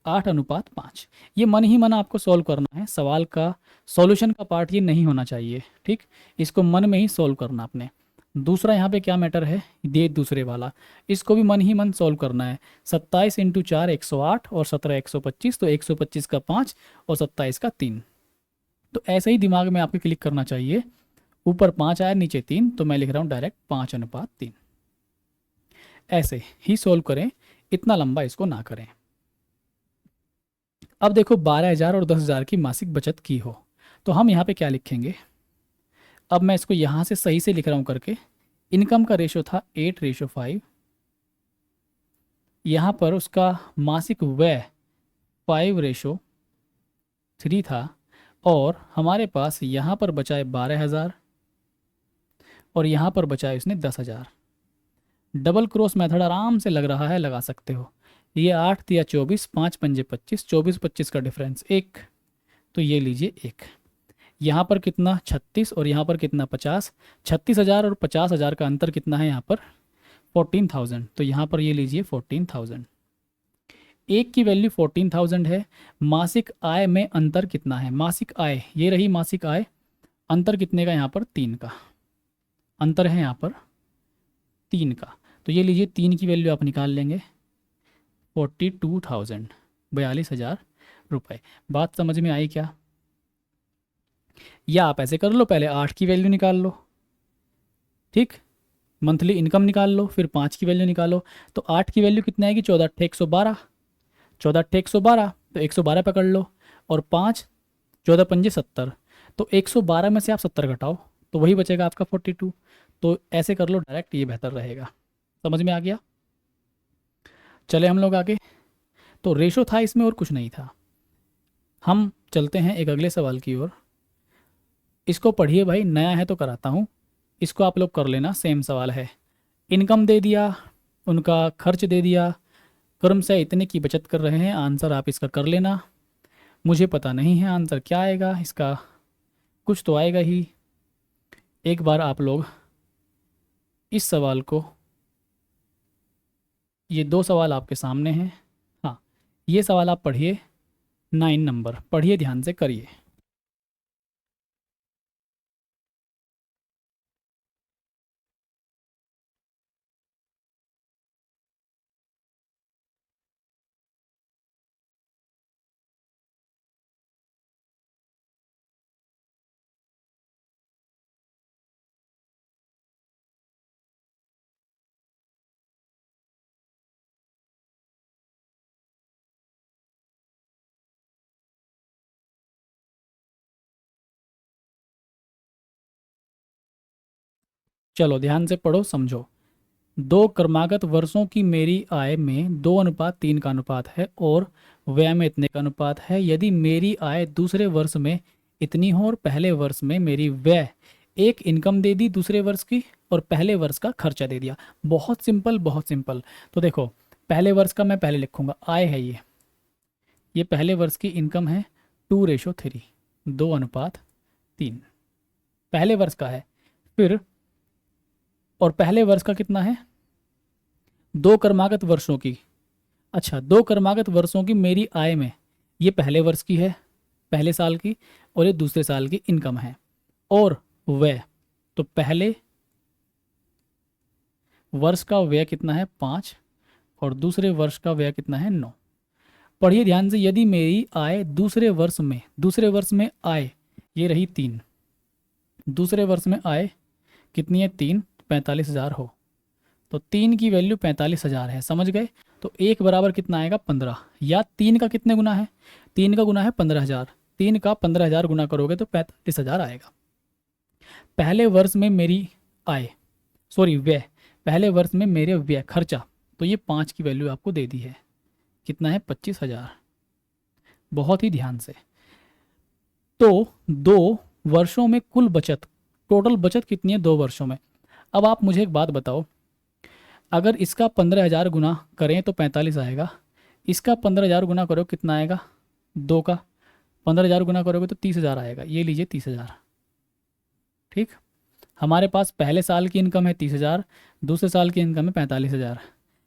[SPEAKER 1] 8:5। ये मन ही मन आपको सॉल्व करना है, सवाल का सॉल्यूशन का पार्ट ये नहीं होना चाहिए, ठीक। इसको मन में ही सॉल्व करना आपने। दूसरा यहाँ पे क्या मैटर है, ये दूसरे वाला, इसको भी मन ही मन सॉल्व करना है। 27 × 4 108 और 17 125, तो 125 का 5 और 27 का 3। तो ऐसे ही दिमाग में आपके क्लिक करना चाहिए। ऊपर 5 आया, नीचे 3, तो मैं लिख रहा हूँ डायरेक्ट 5:3। ऐसे ही सॉल्व करें, इतना लंबा इसको ना करें। अब देखो, 12,000 और 10,000 की मासिक बचत की हो, तो हम यहाँ पे क्या लिखेंगे? अब मैं इसको यहाँ से सही से लिख रहा हूँ करके। इनकम का रेशो था 8:5, यहाँ पर उसका मासिक व्यय 5:3 था, और हमारे पास यहाँ पर बचाए 12,000 और यहाँ पर बचाए उसने 10,000। डबल क्रॉस मेथड आराम से लग रहा है, लगा सकते हो। ये 8 या 24, 5 पंजे 25, 24-25 का डिफरेंस 1, तो ये लीजिए 1। यहाँ पर कितना? 36, और यहाँ पर कितना? 50। 36,000 और 50,000 का अंतर कितना है? यहाँ पर 14,000, तो यहाँ पर ये लीजिए 14,000। एक की वैल्यू 14,000 है। मासिक आय में अंतर कितना है? मासिक आय, ये रही मासिक आय। अंतर कितने का? यहाँ पर 3 का अंतर है, यहाँ पर 3 का। तो ये लीजिए 3 की वैल्यू आप निकाल लेंगे, 42,000, 42,000 रुपये। बात समझ में आई क्या? या आप ऐसे कर लो, पहले 8 की वैल्यू निकाल लो, ठीक, मंथली इनकम निकाल लो, फिर 5 की वैल्यू निकालो। तो 8 की वैल्यू कितनी आएगी? 14,112, 14,112, तो 112 पकड़ लो, और 5, 14 पंजे 70, तो 112 में से आप 70 घटाओ, तो वही बचेगा आपका 42। तो ऐसे कर लो डायरेक्ट, ये बेहतर रहेगा। समझ में आ गया? चले हम लोग आगे। तो रेशो था इसमें और कुछ नहीं था। हम चलते हैं एक अगले सवाल की ओर। इसको पढ़िए भाई, नया है तो कराता हूँ, इसको आप लोग कर लेना। सेम सवाल है, इनकम दे दिया, उनका खर्च दे दिया, क्रम से इतने की बचत कर रहे हैं। आंसर आप इसका कर लेना, मुझे पता नहीं है आंसर क्या आएगा इसका, कुछ तो आएगा ही। एक बार आप लोग इस सवाल को, ये 2 सवाल आपके सामने हैं। हाँ, ये सवाल आप पढ़िए, 9 नंबर पढ़िए, ध्यान से करिए। चलो ध्यान से पढ़ो, समझो। 2 क्रमागत वर्षों की मेरी आय में 2:3 का अनुपात है, और व्यय में इतने का अनुपात है। यदि मेरी आय दूसरे वर्ष में इतनी हो और पहले वर्ष में मेरी व्यय, एक इनकम दे दी दूसरे वर्ष की और पहले वर्ष का खर्चा दे दिया। बहुत सिंपल, बहुत सिंपल। तो देखो, पहले वर्ष का मैं पहले लिखूंगा, आय है ये पहले वर्ष की इनकम है, 2:3, 2:3, पहले वर्ष का है। फिर, और पहले वर्ष का कितना है? 2 क्रमागत वर्षों की। अच्छा, 2 क्रमागत वर्षों की मेरी आय में, ये पहले वर्ष की है, पहले साल की, और ये दूसरे साल की इनकम है। और व्यय, तो पहले वर्ष का व्यय कितना है? 5, और दूसरे वर्ष का व्यय कितना है? 9। पढ़िए ध्यान से, यदि मेरी आय दूसरे वर्ष में आय ये रही 3, दूसरे वर्ष में आय कितनी है 3, 45,000 हो, तो 3 की वैल्यू 45,000 है, समझ गए। तो 1 बराबर कितना आएगा 15, या 3 का कितने गुना है, 3 का गुना है 15,000, 3 का 15,000 गुना करोगे तो 45,000 आएगा। पहले वर्ष में मेरी आय, सॉरी व्यय, पहले वर्ष में मेरे व्यय खर्चा, तो ये 5 की वैल्यू आपको दे दी है, कितना है 25,000। बहुत ही ध्यान से। तो 2 वर्षों में कुल बचत, टोटल बचत कितनी है 2 वर्षों में। अब आप मुझे एक बात बताओ, अगर इसका 15,000 गुना करें तो 45 आएगा, इसका 15,000 गुना करो कितना आएगा, 2 का 15,000 गुना करोगे तो 30,000 आएगा, ये लीजिए 30,000। ठीक, हमारे पास पहले साल की इनकम है 30,000, दूसरे साल की इनकम है 45,000,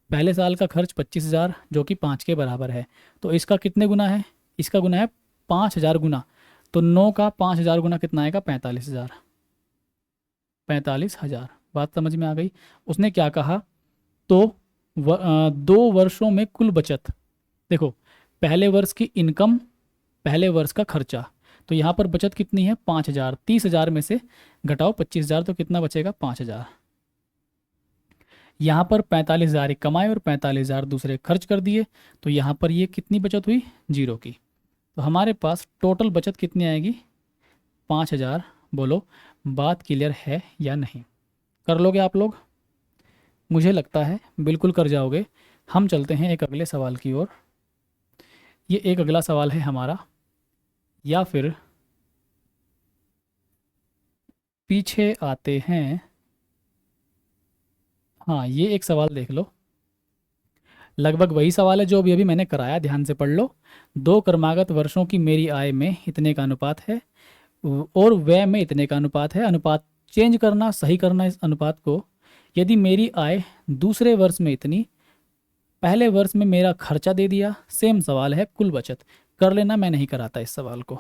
[SPEAKER 1] पहले साल का खर्च 25,000 जो कि 5 के बराबर है, तो इसका कितने गुना है, इसका गुना है 5,000 गुना, तो 9 का 5,000 गुना कितना आएगा 45,000, 45,000। बात समझ में आ गई। उसने क्या कहा, तो 2 वर्षों में कुल बचत, देखो पहले वर्ष की इनकम, पहले वर्ष का खर्चा, तो यहाँ पर बचत कितनी है 5,000, 30,000 में से घटाओ 25,000 तो कितना बचेगा 5,000। यहाँ पर 45,000 एक कमाए और 45,000 दूसरे खर्च कर दिए, तो यहाँ पर ये कितनी बचत हुई 0 की। तो हमारे पास टोटल बचत कितनी आएगी 5,000। बोलो बात क्लियर है या नहीं, कर लोगे आप लोग, मुझे लगता है बिल्कुल कर जाओगे। हम चलते हैं एक अगले सवाल की ओर। ये एक अगला सवाल है हमारा, या फिर पीछे आते हैं। हाँ, ये एक सवाल देख लो, लगभग वही सवाल है जो अभी अभी मैंने कराया, ध्यान से पढ़ लो। 2 क्रमागत वर्षों की मेरी आय में इतने का अनुपात है और व्यय में इतने का अनुपात है। अनुपात चेंज करना, सही करना इस अनुपात को। यदि मेरी आय दूसरे वर्ष में इतनी, पहले वर्ष में मेरा खर्चा दे दिया, सेम सवाल है कुल बचत, कर लेना, मैं नहीं कराता इस सवाल को।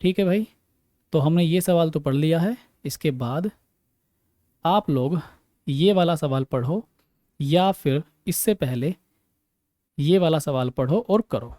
[SPEAKER 1] ठीक है भाई, तो हमने ये सवाल तो पढ़ लिया है। इसके बाद आप लोग ये वाला सवाल पढ़ो, या फिर इससे पहले ये वाला सवाल पढ़ो और करो।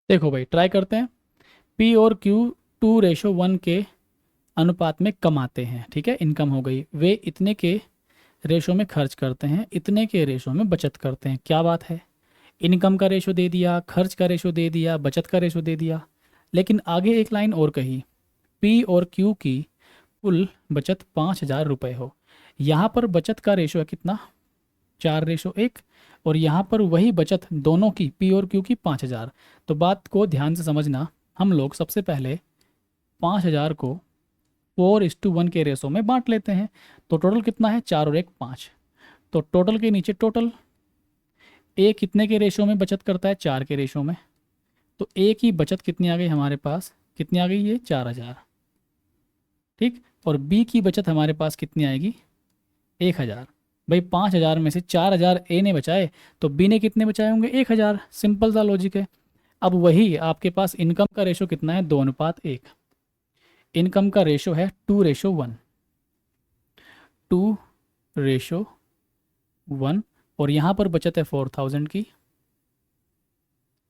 [SPEAKER 1] देखो भाई, ट्राई करते हैं। पी और क्यू 2:1 के अनुपात में कमाते हैं, ठीक है, इनकम हो गई। वे इतने के रेशो में खर्च करते हैं, इतने के रेशो में बचत करते हैं। क्या बात है, इनकम का रेशो दे दिया, खर्च का रेशो दे दिया, बचत का रेशो दे दिया, लेकिन आगे एक लाइन और कही, पी और क्यू की कुल बचत 5,000 रुपये हो। यहाँ पर बचत का रेशो है कितना 4:1, और यहाँ पर वही बचत दोनों की पी और क्यू की 5,000। तो बात को ध्यान से समझना, हम लोग सबसे पहले 5,000 को 4:1 के रेशो में बांट लेते हैं। तो टोटल कितना है 4 और 1 5, तो टोटल के नीचे टोटल, ए कितने के रेशो में बचत करता है 4 के रेशो में, तो ए की बचत कितनी आ गई हमारे पास, कितनी आ गई ये 4,000। ठीक, और बी की बचत हमारे पास कितनी आएगी 1,000। भाई 5,000 में से 4,000 ए ने बचाए, तो बी ने कितने बचाए होंगे 1,000। सिंपल सा लॉजिक है। अब वही आपके पास इनकम का रेशो कितना है 2:1, इनकम का रेशो है 2:1, 2:1, और यहाँ पर बचत है 4,000 की,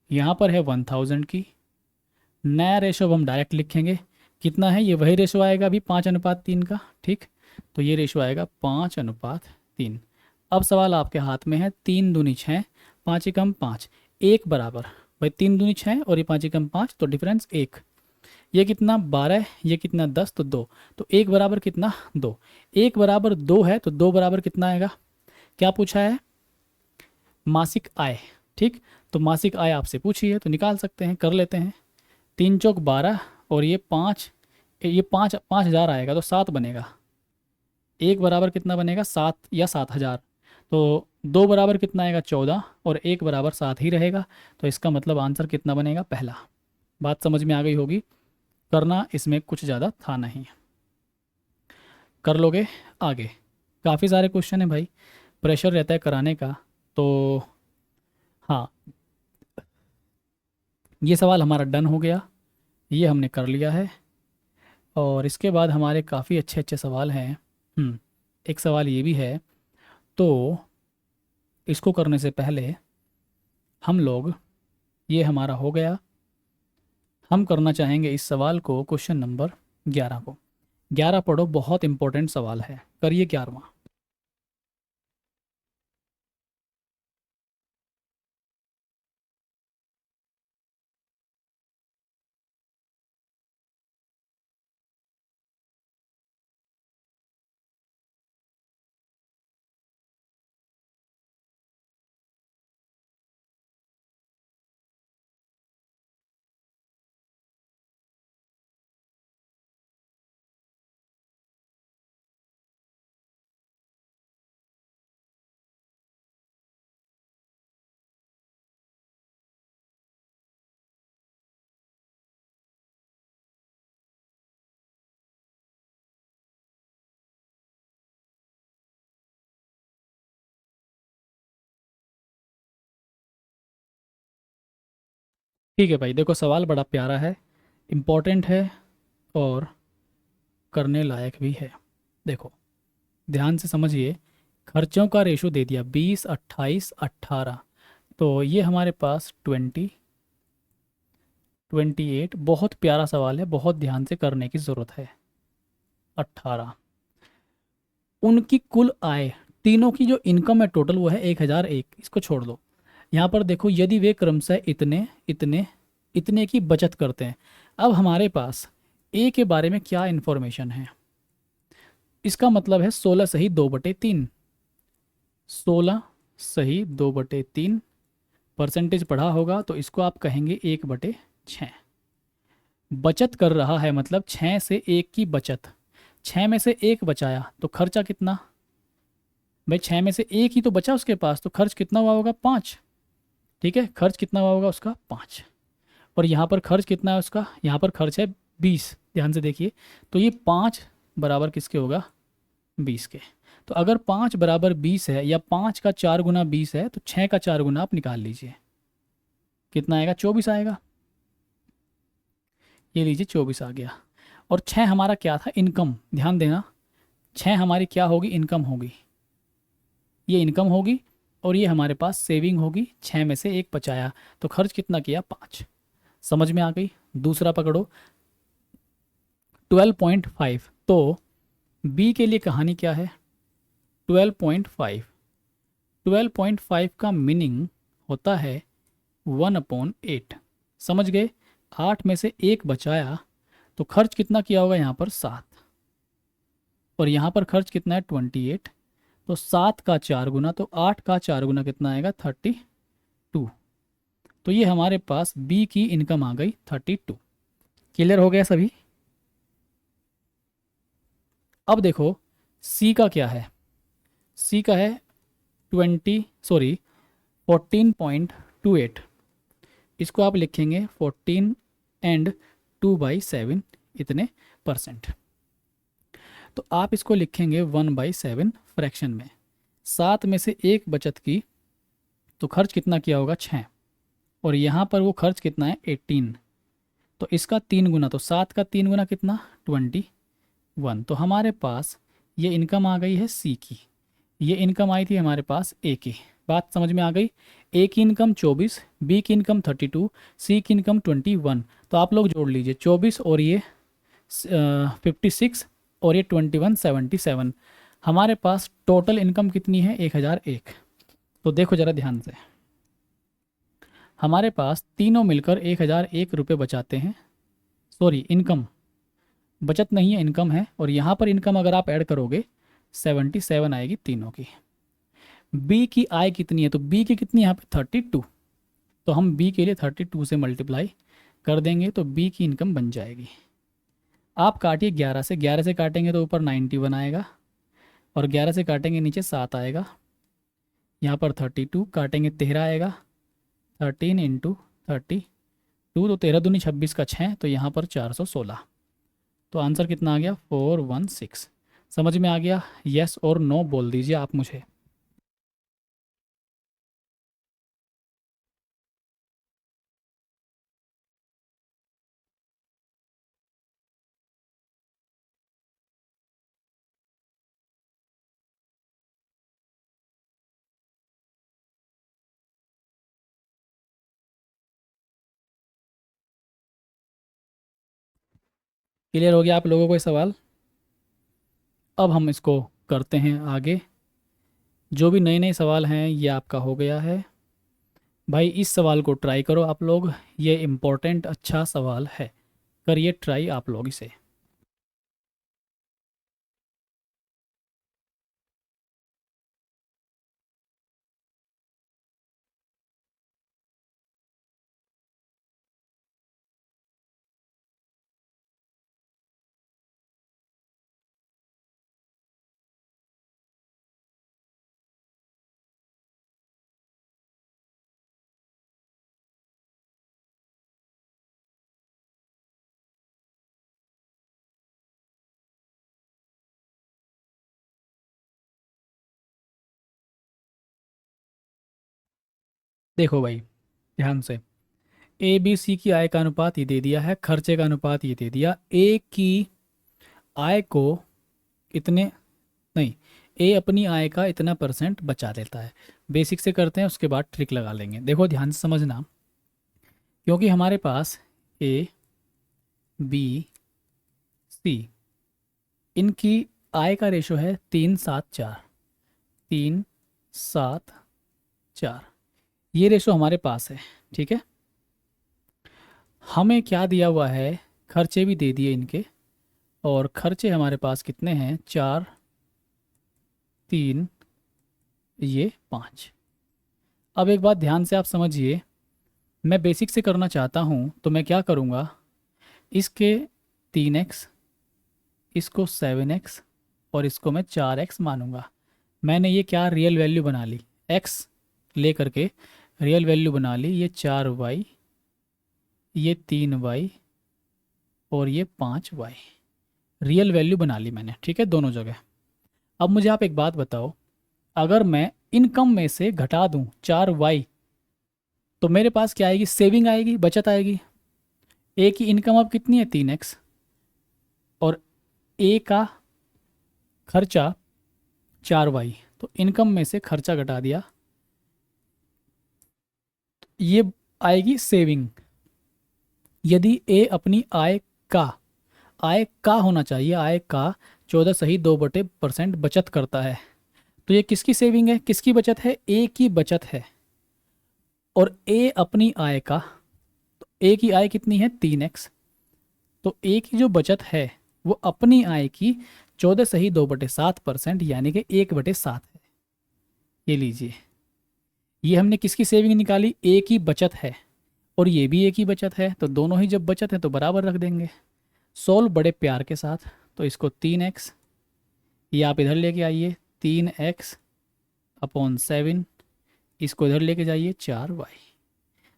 [SPEAKER 1] यहाँ पर है 1,000 की। नया रेशो अब हम डायरेक्ट लिखेंगे, कितना है ये वही रेशो आएगा अभी 5:3 का। ठीक, तो ये रेशो आएगा 5:3। अब सवाल आपके हाथ में है, 3 दूनी 6, 5 एकम 5, 1 बराबर। भाई 3 दूनी 6 और ये 5 एकम 5, तो डिफरेंस 1। ये कितना 12, ये कितना 10, तो 2, तो 1 बराबर कितना 2। 1 बराबर 2 है, तो 2 बराबर कितना आएगा, क्या पूछा है मासिक आय। ठीक, तो मासिक आय आपसे पूछी है तो निकाल सकते हैं, कर लेते हैं। 3 चौक 12 और ये 5, ये 5,000 आएगा तो 7 बनेगा। एक बराबर कितना बनेगा, 7 या 7,000। तो दो बराबर कितना आएगा, 14, और एक बराबर 7 ही रहेगा। तो इसका मतलब आंसर कितना बनेगा, पहला। बात समझ में आ गई होगी, करना इसमें कुछ ज़्यादा था नहीं। कर लोगे आगे। काफ़ी सारे क्वेश्चन है भाई, प्रेशर रहता है कराने का। तो हाँ, ये सवाल हमारा डन हो गया, ये हमने कर लिया है। और इसके बाद हमारे काफ़ी अच्छे अच्छे सवाल हैं। एक सवाल ये भी है, तो इसको करने से पहले हम लोग, ये हमारा हो गया। हम करना चाहेंगे इस सवाल को, क्वेश्चन नंबर 11 को। 11 पढ़ो, बहुत इंपॉर्टेंट सवाल है, करिए 11वां। ठीक है भाई, देखो सवाल बड़ा प्यारा है, इम्पोर्टेंट है, और करने लायक भी है। देखो ध्यान से समझिए, खर्चों का रेशो दे दिया 20, 28, 18। तो ये हमारे पास 20, 28, बहुत प्यारा सवाल है, बहुत ध्यान से करने की ज़रूरत है। 18, उनकी कुल आय, तीनों की जो इनकम है टोटल वो है 1,001। इसको छोड़ दो। यहाँ पर देखो, यदि वे क्रमशः इतने इतने इतने की बचत करते हैं। अब हमारे पास ए के बारे में क्या इन्फॉर्मेशन है, इसका मतलब है 16 सही 2/3। 16 सही 2/3 परसेंटेज पढ़ा होगा, तो इसको आप कहेंगे 1/6। बचत कर रहा है मतलब 6 से 1 की बचत। 6 में से 1 बचाया तो खर्चा कितना, भाई 6 में से 1 ही तो बचा उसके पास, तो खर्च कितना हुआ होगा, 5। ठीक है, खर्च कितना हुआ होगा उसका, 5। और यहाँ पर खर्च कितना है उसका, यहाँ पर खर्च है 20, ध्यान से देखिए। तो ये 5 बराबर किसके होगा, 20 के। तो अगर 5 बराबर 20 है, या 5 का 4 गुना 20 है, तो 6 का 4 गुना आप निकाल लीजिए, कितना आएगा, 24 आएगा। ये लीजिए 24 आ गया। और 6 हमारा क्या था, इनकम, ध्यान देना। 6 हमारी क्या होगी, इनकम होगी, ये इनकम होगी। और ये हमारे पास सेविंग होगी। 6 में से 1 बचाया तो खर्च कितना किया, 5। समझ में आ गई। दूसरा पकड़ो, 12.5। तो बी के लिए कहानी क्या है, 12.5। 12.5 का मीनिंग होता है 1/8। समझ गए। 8 में से 1 बचाया तो खर्च कितना किया होगा, यहाँ पर 7। और यहाँ पर खर्च कितना है, 28। तो 7 का 4 गुना, तो 8 का 4 गुना कितना आएगा, 32। तो ये हमारे पास बी की इनकम आ गई 32। क्लियर हो गया सभी। अब देखो सी का क्या है, सी का है 14.28। इसको आप लिखेंगे 14 और 2/7 इतने परसेंट। तो आप इसको लिखेंगे 1/7 फ्रैक्शन में। 7 में से 1 बचत की तो खर्च कितना किया होगा, 6। और यहाँ पर वो खर्च कितना है, 18। तो इसका 3 गुना, तो 7 का 3 गुना कितना, 21। तो हमारे पास ये इनकम आ गई है सी की, ये इनकम आई थी हमारे पास ए की। बात समझ में आ गई। ए की इनकम 24, बी की इनकम 32, सी की इनकम 21। तो आप लोग जोड़ लीजिए, 24 और ये 56 और ये 21, 77। हमारे पास टोटल इनकम कितनी है, 1,001। तो देखो ज़रा ध्यान से, हमारे पास तीनों मिलकर 1,001 रुपये बचाते हैं। सॉरी, इनकम, बचत नहीं है, इनकम है। और यहाँ पर इनकम अगर आप ऐड करोगे 77 आएगी तीनों की। बी की आय कितनी है, तो बी की कितनी है यहाँ पे 32, तो हम बी के लिए 32 से मल्टीप्लाई कर देंगे तो बी की इनकम बन जाएगी। आप काटिए 11 से काटेंगे तो ऊपर 91 आएगा, और 11 से काटेंगे नीचे 7 आएगा। यहाँ पर 32 काटेंगे 13 आएगा, 13 × 32, तो 13 दूनी 26 का 6, तो यहाँ पर 416। तो आंसर कितना आ गया, 416। समझ में आ गया? यस और नो बोल दीजिए आप मुझे। क्लियर हो गया आप लोगों को ये सवाल? अब हम इसको करते हैं आगे। जो भी नए नए सवाल हैं ये आपका हो गया है। भाई इस सवाल को ट्राई करो आप लोग, ये इम्पोर्टेंट अच्छा सवाल है, करिए ट्राई आप लोग इसे। देखो भाई ध्यान से, ए बी सी की आय का अनुपात ये दे दिया है, खर्चे का अनुपात ये दे दिया। ए की आय को इतने, नहीं, ए अपनी आय का इतना परसेंट बचा लेता है। बेसिक से करते हैं उसके बाद ट्रिक लगा लेंगे। देखो ध्यान से समझना, क्योंकि हमारे पास ए बी सी इनकी आय का रेशो है 3-7-4, 3-7-4, ये रेशो हमारे पास है। ठीक है, हमें क्या दिया हुआ है, खर्चे भी दे दिए इनके, और खर्चे हमारे पास कितने हैं, 4, 3, ये 5। अब एक बात ध्यान से आप समझिए, मैं बेसिक से करना चाहता हूँ तो मैं क्या करूँगा, इसके 3x, इसको 7x, और इसको मैं 4x मानूंगा। मैंने ये क्या रियल वैल्यू बना ली, x ले करके रियल वैल्यू बना ली, ये 4y, ये 3y, और ये 5y, रियल वैल्यू बना ली मैंने। ठीक है, दोनों जगह। अब मुझे आप एक बात बताओ, अगर मैं इनकम में से घटा दूं 4y, तो मेरे पास क्या आएगी, सेविंग आएगी, बचत आएगी। ए की इनकम अब कितनी है, 3x, और ए का खर्चा 4y, तो इनकम में से खर्चा घटा दिया, ये आएगी सेविंग। यदि ए अपनी आय का होना चाहिए, आय का 14 सही 2% बचत करता है, तो ये किसकी सेविंग है, किसकी बचत है, ए की बचत है। और ए अपनी आय का, तो ए की आय कितनी है, 3x, तो ए की जो बचत है वो अपनी आय की 14 सही 2/7%, यानी कि 1/7 है। ये लीजिए, ये हमने किसकी सेविंग निकाली, ए की बचत है, और ये भी ए की बचत है, तो दोनों ही जब बचत है तो बराबर रख देंगे। सोल्व बड़े प्यार के साथ, तो इसको 3x, ये आप इधर लेके आइए, 3x/7, इसको इधर लेके जाइए 4y।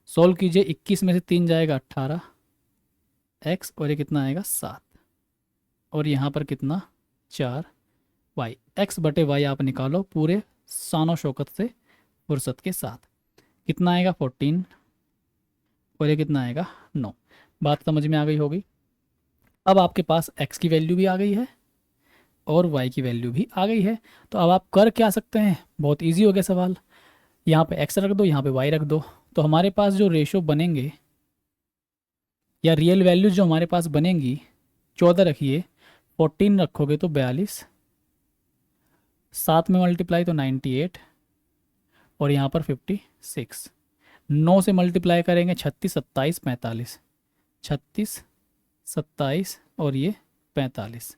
[SPEAKER 1] सोल्व कीजिए, 21 में से 3 जाएगा 18x, और ये कितना आएगा 7, और यहाँ पर कितना 4y। x/y आप निकालो पूरे शानो शौकत से, फुर्सत के साथ, कितना आएगा 14, और ये कितना आएगा 9। बात समझ में आ गई होगी। अब आपके पास x की वैल्यू भी आ गई है और y की वैल्यू भी आ गई है, तो अब आप कर क्या सकते हैं, बहुत इजी हो गया सवाल। यहाँ पे x रख दो, यहाँ पे y रख दो, तो हमारे पास जो रेशो बनेंगे या रियल वैल्यू जो हमारे पास बनेंगी, 14 रखिए, 14 रखोगे तो 42, 7 में मल्टीप्लाई तो 98, और यहाँ पर 56, 9 से मल्टीप्लाई करेंगे 36, 27, 45, 36, 27 और ये 45।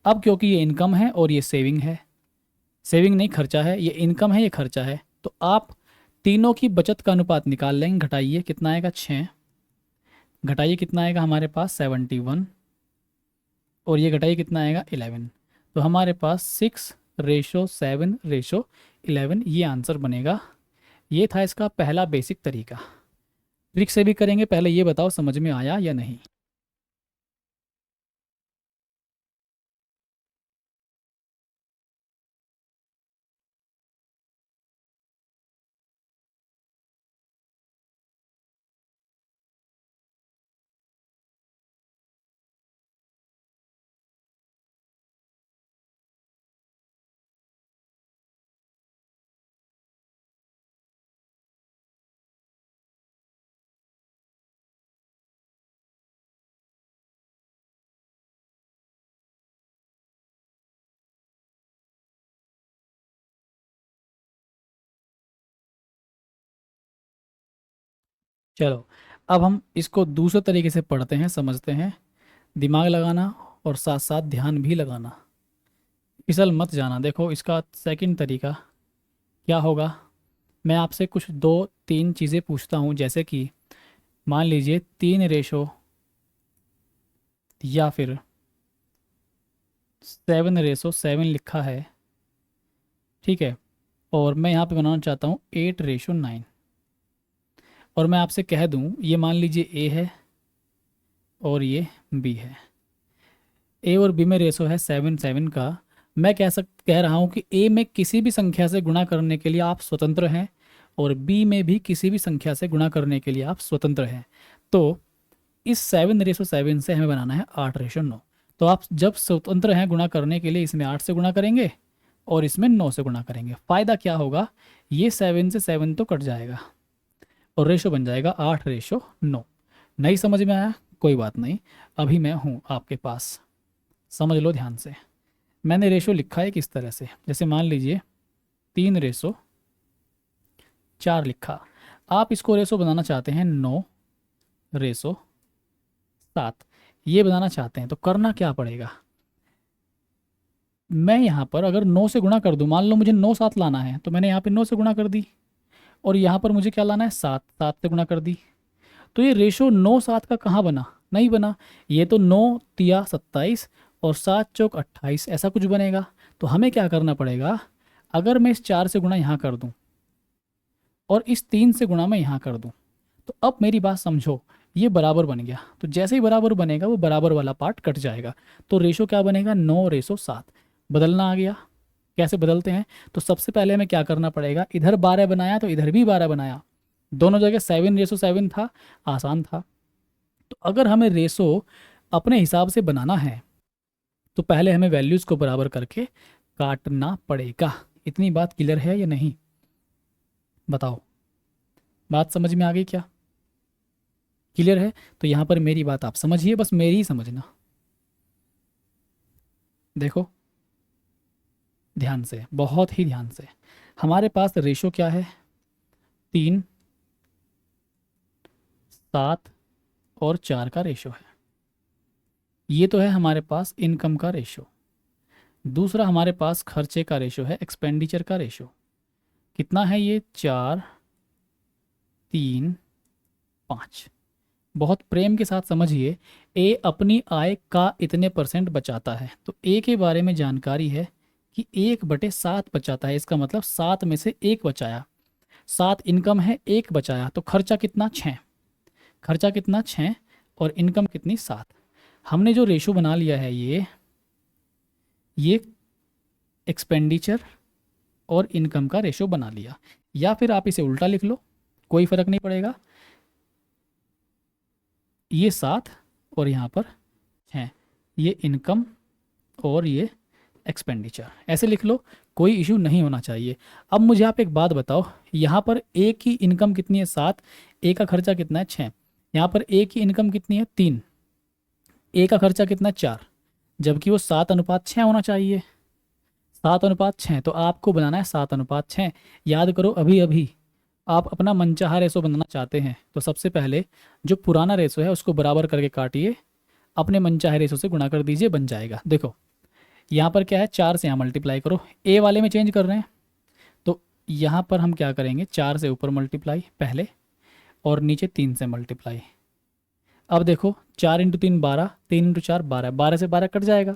[SPEAKER 1] अब क्योंकि ये इनकम है और ये सेविंग है, सेविंग नहीं, खर्चा है, ये इनकम है, ये खर्चा है। तो आप तीनों की बचत का अनुपात निकाल लेंगे, घटाइए कितना आएगा 6, घटाइए कितना आएगा हमारे पास 71, और ये घटाइए कितना आएगा 11। तो हमारे पास 6:7:11 ये आंसर बनेगा। ये था इसका पहला बेसिक तरीका। ट्रिक से भी करेंगे, पहले ये बताओ समझ में आया या नहीं। चलो, अब हम इसको दूसरे तरीके से पढ़ते हैं, समझते हैं। दिमाग लगाना और साथ साथ ध्यान भी लगाना, फिसल मत जाना। देखो इसका सेकंड तरीका क्या होगा। मैं आपसे कुछ 2-3 चीज़ें पूछता हूँ, जैसे कि मान लीजिए 3 या फिर 7:7 लिखा है, ठीक है, और मैं यहाँ पे बनाना चाहता हूँ 8:9, और मैं आपसे कह दूँ ये मान लीजिए ए है और ये बी है। ए और बी में रेशो है 7:7 का। मैं कह रहा हूँ कि ए में किसी भी संख्या से गुणा करने के लिए आप स्वतंत्र हैं, और बी में भी किसी भी संख्या से गुणा करने के लिए आप स्वतंत्र हैं। तो इस 7:7 से हमें बनाना है 8:9। तो आप जब स्वतंत्र हैं गुणा करने के लिए, इसमें 8 से गुणा करेंगे और इसमें 9 से गुणा करेंगे। फ़ायदा क्या होगा, ये 7 से 7 तो कट जाएगा और रेशो बन जाएगा 8:9। नहीं समझ में आया, कोई बात नहीं, अभी मैं हूँ आपके पास, समझ लो ध्यान से। मैंने रेशो लिखा है किस तरह से, जैसे मान लीजिए 3:4 लिखा। आप इसको रेशो बनाना चाहते हैं 9:7, ये बनाना चाहते हैं, तो करना क्या पड़ेगा। मैं यहाँ पर अगर 9 से गुणा कर दूँ, मान लो मुझे 9:7 लाना है, तो मैंने यहाँ पे 9 से गुणा कर दी, और यहाँ पर मुझे क्या लाना है 7 से गुणा कर दी। तो ये रेशो 9:7 का कहाँ बना, नहीं बना। ये तो 9×3 = 27 और 7×4 = 28 ऐसा कुछ बनेगा। तो हमें क्या करना पड़ेगा, अगर मैं इस 4 से गुणा यहाँ कर दूँ और इस 3 से गुणा मैं यहाँ कर दूँ, तो अब मेरी बात समझो, ये बराबर बन गया। तो जैसे ही बराबर बनेगा वो बराबर वाला पार्ट कट जाएगा, तो रेशो क्या बनेगा 9:7। बदलना आ गया। कैसे बदलते हैं, तो सबसे पहले हमें क्या करना पड़ेगा, इधर 12 बनाया तो इधर भी 12 बनाया, दोनों जगह 7:7 था, आसान था। तो अगर हमें रेशो अपने हिसाब से बनाना है तो पहले हमें वैल्यूज़ को बराबर करके काटना पड़ेगा। इतनी बात क्लियर है या नहीं, बताओ, बात समझ में आ गई क्या, क्लियर है। तो यहाँ पर मेरी बात आप समझिए, बस मेरी ही समझना। देखो ध्यान से, बहुत ही ध्यान से। हमारे पास रेशो क्या है, 3, 7 और 4 का रेशो है। ये तो है हमारे पास इनकम का रेशो। दूसरा हमारे पास खर्चे का रेशो है, एक्सपेंडिचर का रेशो। कितना है ये, 4, 3, 5। बहुत प्रेम के साथ समझिए, ए अपनी आय का इतने % बचाता है। तो ए के बारे में जानकारी है कि 1/7 बचाता है, इसका मतलब 7 में से 1 बचाया। 7 इनकम है, 1 बचाया, तो खर्चा कितना 6, खर्चा कितना 6 और इनकम कितनी 7। हमने जो रेशो बना लिया है ये एक्सपेंडिचर और इनकम का रेशो बना लिया। या फिर आप इसे उल्टा लिख लो, कोई फ़र्क नहीं पड़ेगा। ये 7 और यहाँ पर 6, ये इनकम और ये एक्सपेंडिचर, ऐसे लिख लो, कोई इशू नहीं होना चाहिए। अब मुझे आप एक बात बताओ, यहाँ पर ए की इनकम कितनी है 7, ए का खर्चा कितना है 6, यहाँ पर ए की इनकम कितनी है 3, ए का खर्चा कितना है 4, जबकि वो 7:6 होना चाहिए। 7:6, तो आपको बनाना है 7:6। याद करो, अभी अभी आप अपना मनचाहा रेशो बनाना चाहते हैं, तो सबसे पहले जो पुराना रेशो है उसको बराबर करके काटिए, अपने मनचाहे रेशो से गुणा कर दीजिए, बन जाएगा। देखो यहाँ पर क्या है, 4 से यहाँ मल्टीप्लाई करो, ए वाले में चेंज कर रहे हैं, तो यहाँ पर हम क्या करेंगे, 4 से ऊपर मल्टीप्लाई पहले और नीचे 3 से मल्टीप्लाई। अब देखो 4 × 3 12, 3 × 4 12, 12 से 12 कट जाएगा।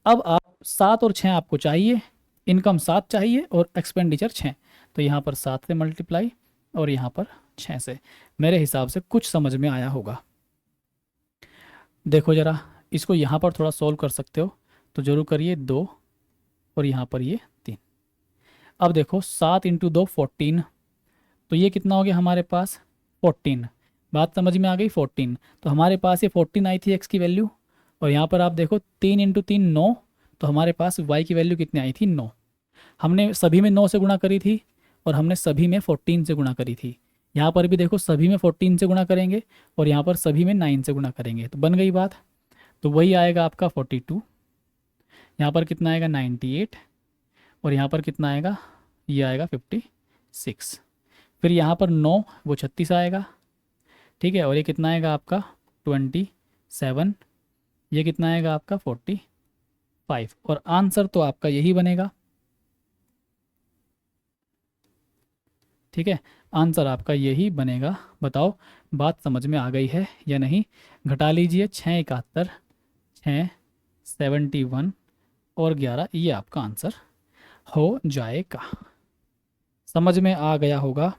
[SPEAKER 1] अब आप 7 और 6 आपको चाहिए, इनकम 7 चाहिए और एक्सपेंडिचर 6, तो यहाँ पर 7 से मल्टीप्लाई और यहाँ पर 6 से। मेरे हिसाब से कुछ समझ में आया होगा। देखो ज़रा, इसको यहाँ पर थोड़ा सॉल्व कर सकते हो तो ज़रूर करिए, 2 और यहाँ पर ये 3। अब देखो 7 × 2 14, तो ये कितना हो गया हमारे पास 14। बात समझ में आ गई, 14। तो हमारे पास ये 14 आई थी एक्स की वैल्यू, और यहाँ पर आप देखो 3 × 3 9, तो हमारे पास वाई की वैल्यू कितनी आई थी 9। हमने सभी में 9 से गुणा करी थी और हमने सभी में 14 से गुणा करी थी। यहाँ पर भी देखो सभी में 14 से गुणा करेंगे और यहाँ पर सभी में 9 से गुणा करेंगे, तो बन गई बात। तो वही आएगा आपका 42, यहाँ पर कितना आएगा 98, और यहाँ पर कितना आएगा, ये आएगा 56। फिर यहाँ पर 9 वो 36 आएगा, ठीक है, और ये कितना आएगा आपका 27, ये कितना आएगा आपका 45, और आंसर तो आपका यही बनेगा। ठीक है, आंसर आपका यही बनेगा। बताओ बात समझ में आ गई है या नहीं? घटा लीजिए, 6 × 71, 6 71 और 11, ये आपका आंसर हो जाएगा। समझ में आ गया होगा।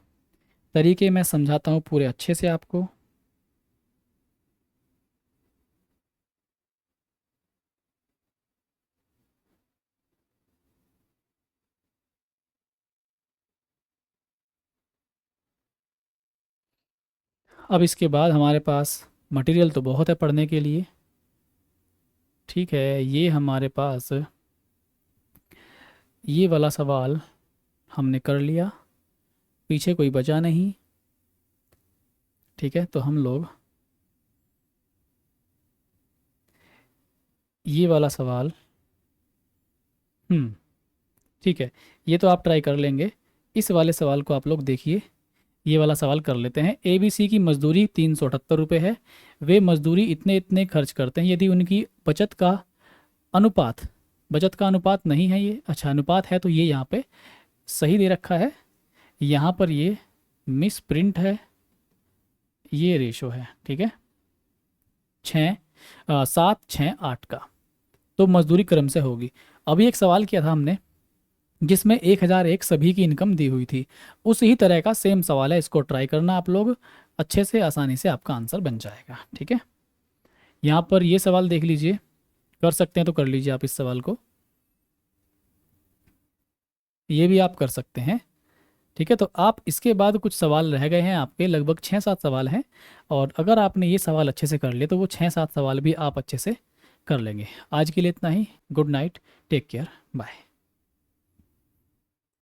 [SPEAKER 1] तरीके मैं समझाता हूँ पूरे अच्छे से आपको। अब इसके बाद हमारे पास मटेरियल तो बहुत है पढ़ने के लिए। ठीक है, ये हमारे पास ये वाला सवाल हमने कर लिया, पीछे कोई बचा नहीं। ठीक है, तो हम लोग ये वाला सवाल, ठीक है, ये तो आप ट्राई कर लेंगे। इस वाले सवाल को आप लोग देखिए, ये वाला सवाल कर लेते हैं। ए बी सी की मजदूरी 378 रुपये है। वे मजदूरी इतने इतने खर्च करते हैं यदि उनकी अनुपात बचत का अनुपात नहीं है ये, अच्छा अनुपात है तो ये यहाँ पे सही दे रखा है, यहाँ पर ये मिस प्रिंट है, ये रेशो है। ठीक है, 7 6 8 का, तो मजदूरी क्रम से होगी। अभी एक सवाल किया था हमने जिसमें 1001 सभी की इनकम दी हुई थी, उसी तरह का सेम सवाल है, इसको ट्राई करना आप लोग, अच्छे से आसानी से आपका आंसर बन जाएगा। ठीक है, यहाँ पर ये सवाल देख लीजिए, कर सकते हैं तो कर लीजिए आप इस सवाल को, ये भी आप कर सकते हैं। ठीक है, तो आप इसके बाद कुछ सवाल रह गए हैं आपके, लगभग 6 7 सवाल हैं, और अगर आपने ये सवाल अच्छे से कर लिए तो वो 6 7 सवाल भी आप अच्छे से कर लेंगे। आज के लिए इतना ही। Good night, take care, bye.